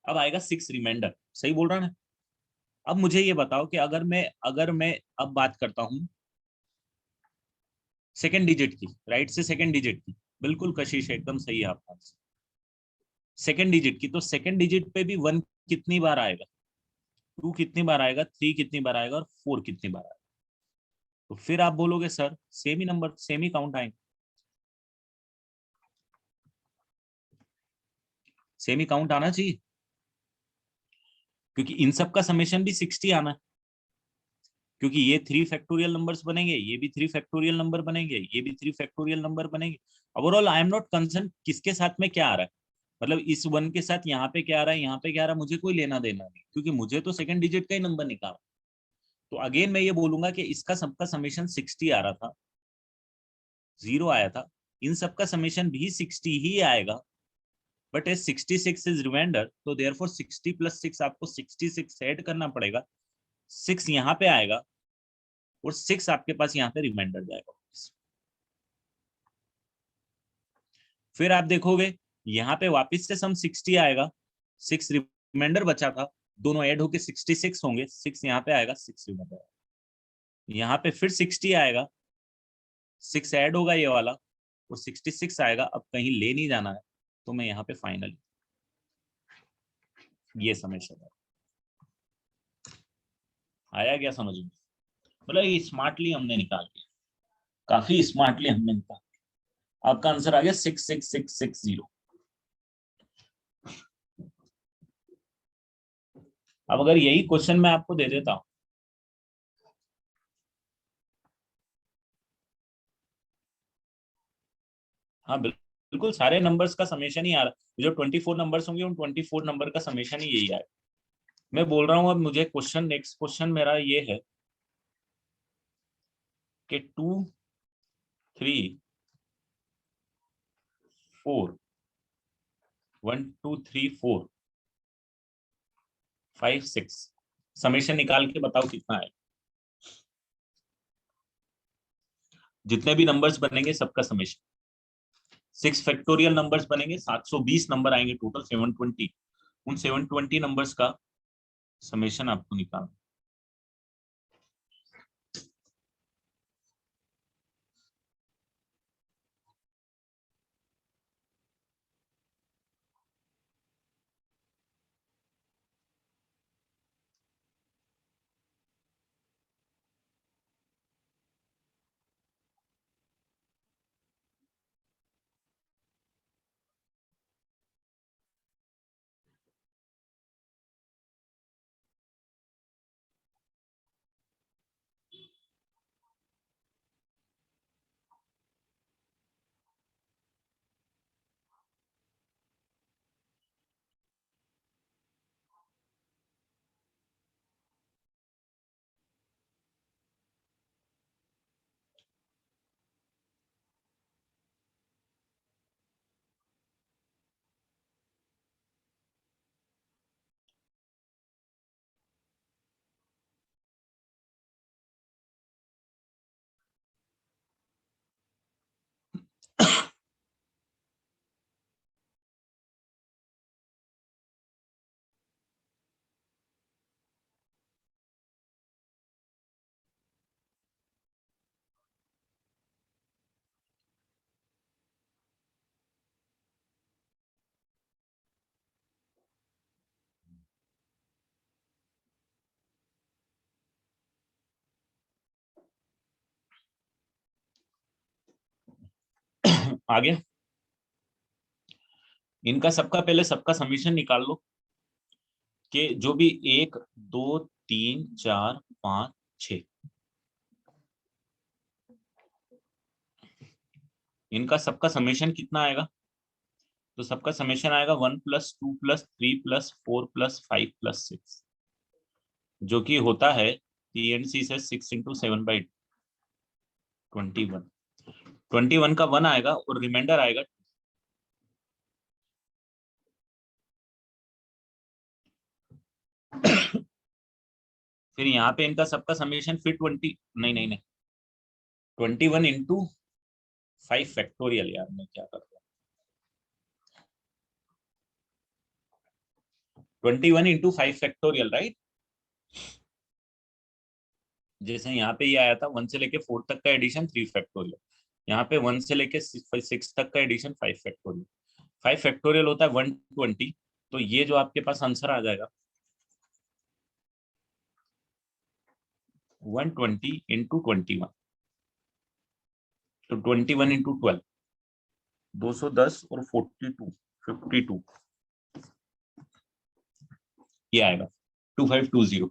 अब आएगा 6 रिमाइंडर, सही बोल रहा ना? अब मुझे ये बताओ कि अगर मैं अब बात करता हूँ सेकंड डिजिट की, राइट से सेकंड डिजिट की, बिल्कुल कशिश एकदम सही है आपका आंसर। सेकंड डिजिट की, तो सेकंड डिजिट पे भी 1 कितनी बार आएगा, 2 कितनी बार आएगा, 3 कितनी बार आएगा और 4 कितनी बार आएगा? तो फिर आप बोलोगे सर सेम ही नंबर, सेम ही काउंट आएंगे, सेम ही काउंट आना चाहिए, क्योंकि इन सब का समेशन भी 60 आना है, क्योंकि ये 3 फैक्टोरियल नंबर्स बनेंगे, ये भी 3 फैक्टोरियल नंबर बनेंगे, ये भी 3 फैक्टोरियल नंबर बनेंगे। Overall I am not concern किसके साथ में क्या आ रहा है, मतलब इस 1 के साथ यहाँ पे क्या आ रहा है, यहाँ पे क्या आ रहा है, मुझे कोई लेना देना नहीं, क्योंकि मुझे तो सेकंड डिजिट का ही नंबर निकाला। तो अगेन मैं ये बोलूंगा कि इसका सबका समेशन 60 आ रहा था, 0 आया था, इन सबका समेशन भी 60 ही आएगा, बट एज 66 इज रिमाइंडर, तो देयरफॉर 60 + 6 आपको 66 ऐड करना पड़ेगा, 6 यहाँ पे आएगा और 6 आपके पास यहाँ पे रिमाइंडर जाएगा। फिर आप देखोगे यहाँ पे वापस से सम 60 आएगा, 6 रिमाइंडर बचा था, दोनों ऐड होके 66 होंगे, 6 यहाँ पे आएगा, 6 रिमाइंडर आएगा। यहाँ पे फिर 60 आएगा, 6 ऐड होगा ये वाला और 66 आएगा। अब कहीं ले नहीं जाना है तो मैं यहाँ पे फाइनल, ये समेशन है। आया क्या समझ में? मतलब ये स्मार्टली हमने निकाल लिया, काफी स्मार्टली हमने निकाल। आपका आंसर आ गया 66660। अब अगर यही क्वेश्चन मैं आपको दे देता हूं, हाँ बिल्कुल सारे नंबर्स का समेशन ही आ रहा है, जो 24 नंबर्स होंगे उन 24 नंबर का समेशन ही यही आएगा। मैं बोल रहा हूँ अब मुझे क्वेश्चन, नेक्स्ट क्वेश्चन मेरा ये है कि 2 3 4 1 2 3 4 5 6 समेशन निकाल के बताओ कितना है। जितने भी नंबर्स बनेंगे सबका समेशन, 6 फैक्टोरियल नंबर्स बनेंगे, 720 नंबर आएंगे टोटल, 720, उन 720 नंबर्स का समेशन आपको निकालना। आ गया? इनका सबका पहले सबका समीशन निकाल लो कि जो भी 1 2 3 4 5 6, इनका सबका समेशन कितना आएगा? तो सबका समेशन आएगा 1 + 2 + 3 + 4 + 5 + 6, जो कि होता है TNC से 6 × 7/21। 21 का 1 आएगा और रिमाइंडर आएगा। फिर यहाँ पे इनका सबका समेशन फिर 20, नहीं 21 × 5 फैक्टोरियल, यार मैं क्या कर रहा हूँ, 21 × 5 फैक्टोरियल, राइट। जैसे यहाँ पे ये आया था 1 से लेके 4 तक का एडिशन 3 फैक्टोरियल, यहाँ पे 1 से लेके 6 तक का एडिशन 5 फैक्टोरियल। 5 फैक्टोरियल होता है 120, तो ये जो आपके पास आंसर आ जाएगा 120 × 21, तो 21 × 12 210 और 42 52, ये आएगा 2520।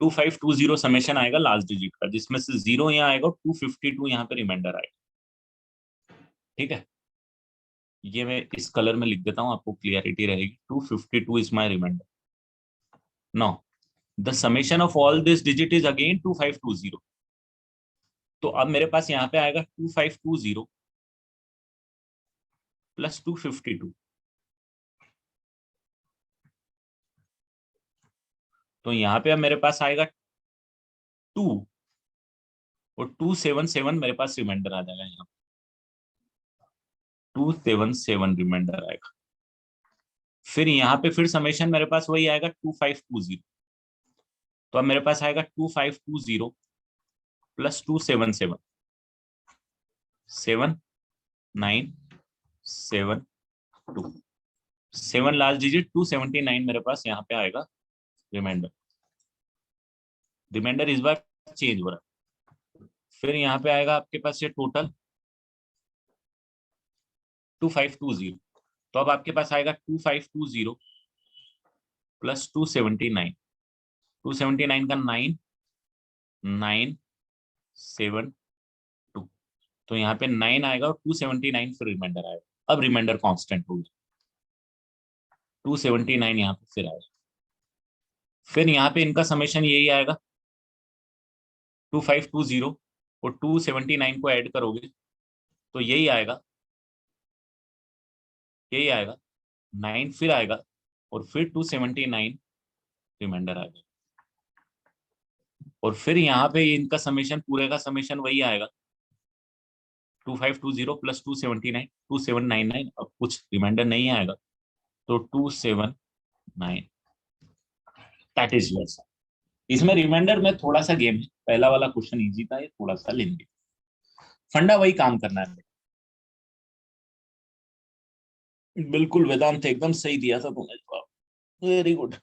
2520 समेशन आएगा लास्ट डिजिट का, जिसमें से 0 यहाँ आएगा, 252 यहाँ पे रिमाइंडर आएगा। ठीक है, ये मैं इस कलर में लिख देता हूँ, आपको क्लियरिटी रहेगी। 252 is my reminder. No the summation of all this digit is again 2520। तो अब मेरे पास यहाँ पे आएगा 2520 प्लस 252। तो यहाँ पे अब मेरे पास आएगा 2 और 277 मेरे पास रिमाइंडर आ जाएगा। यहाँ 277 रिमाइंडर आएगा। फिर यहाँ पे फिर समेशन मेरे पास वही आएगा 2520। तो अब मेरे पास आएगा 2520 प्लस 277 7972 7 लास्ट डिजिट 279 मेरे पास यहाँ पे आएगा रिमाइंडर। रिमाइंडर इस बार चेंज हो रहा है। फिर यहाँ पे आएगा आपके पास ये टोटल 2520। तो अब आपके पास आएगा 2520 प्लस 279। 279 का 9,972। तो यहाँ पे 9 आएगा और 279 फिर रिमाइंडर आएगा। अब रिमाइंडर कांस्टेंट होगी, 279 यहाँ पे फिर आएगा। फिर यहाँ पे इनका समेशन यही आएगा 2520 और 279 को ऐड करोगे तो यही आएगा 9 फिर आएगा और फिर 279 रिमाइंडर आएगा। और फिर यहाँ पे इनका समेशन पूरे का समेशन वही आएगा 2520 प्लस 279 2799। अब कुछ रिमाइंडर नहीं आएगा तो 279। That is your. इसमें रिमाइंडर में थोड़ा सा गेम है। पहला वाला क्वेश्चन इजी था, ये थोड़ा सा लेंगे। फंडा वही काम करना है। बिल्कुल वेदांत एकदम सही दिया था तुमने जवाब, वेरी गुड।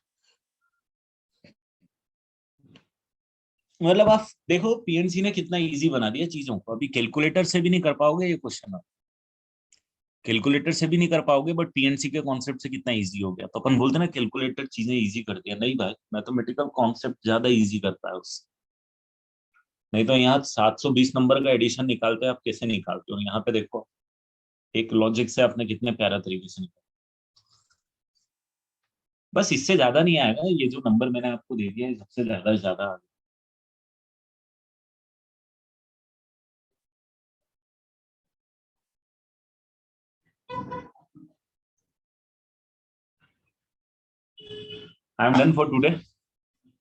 मतलब आप देखो पीएनसी ने कितना इजी बना दिया चीजों को। अभी कैलकुलेटर से भी नहीं कर पाओगे ये क्वेश्चन, आप कैलकुलेटर से भी नहीं कर पाओगे, बट पीएनसी के कॉन्सेप्ट से कितना इजी हो गया। तो अपन बोलते हैं ना कैलकुलेटर चीजें इजी करती है, नहीं भाई, मैथमेटिकल कॉन्सेप्ट ज्यादा इजी करता है उससे। नहीं तो यहाँ 720 नंबर का एडिशन निकालते हैं, आप कैसे निकालते हो? यहाँ पे देखो एक लॉजिक से आपने कितने प्यारा तरीके से निकाला। बस इससे ज्यादा नहीं आएगा, ये जो नंबर मैंने आपको दे दिया है सबसे ज्यादा ज्यादा। I am done for today.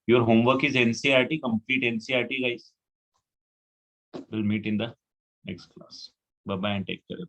Your homework is NCERT. Complete NCERT, guys. We'll meet in the next class. Bye bye and take care.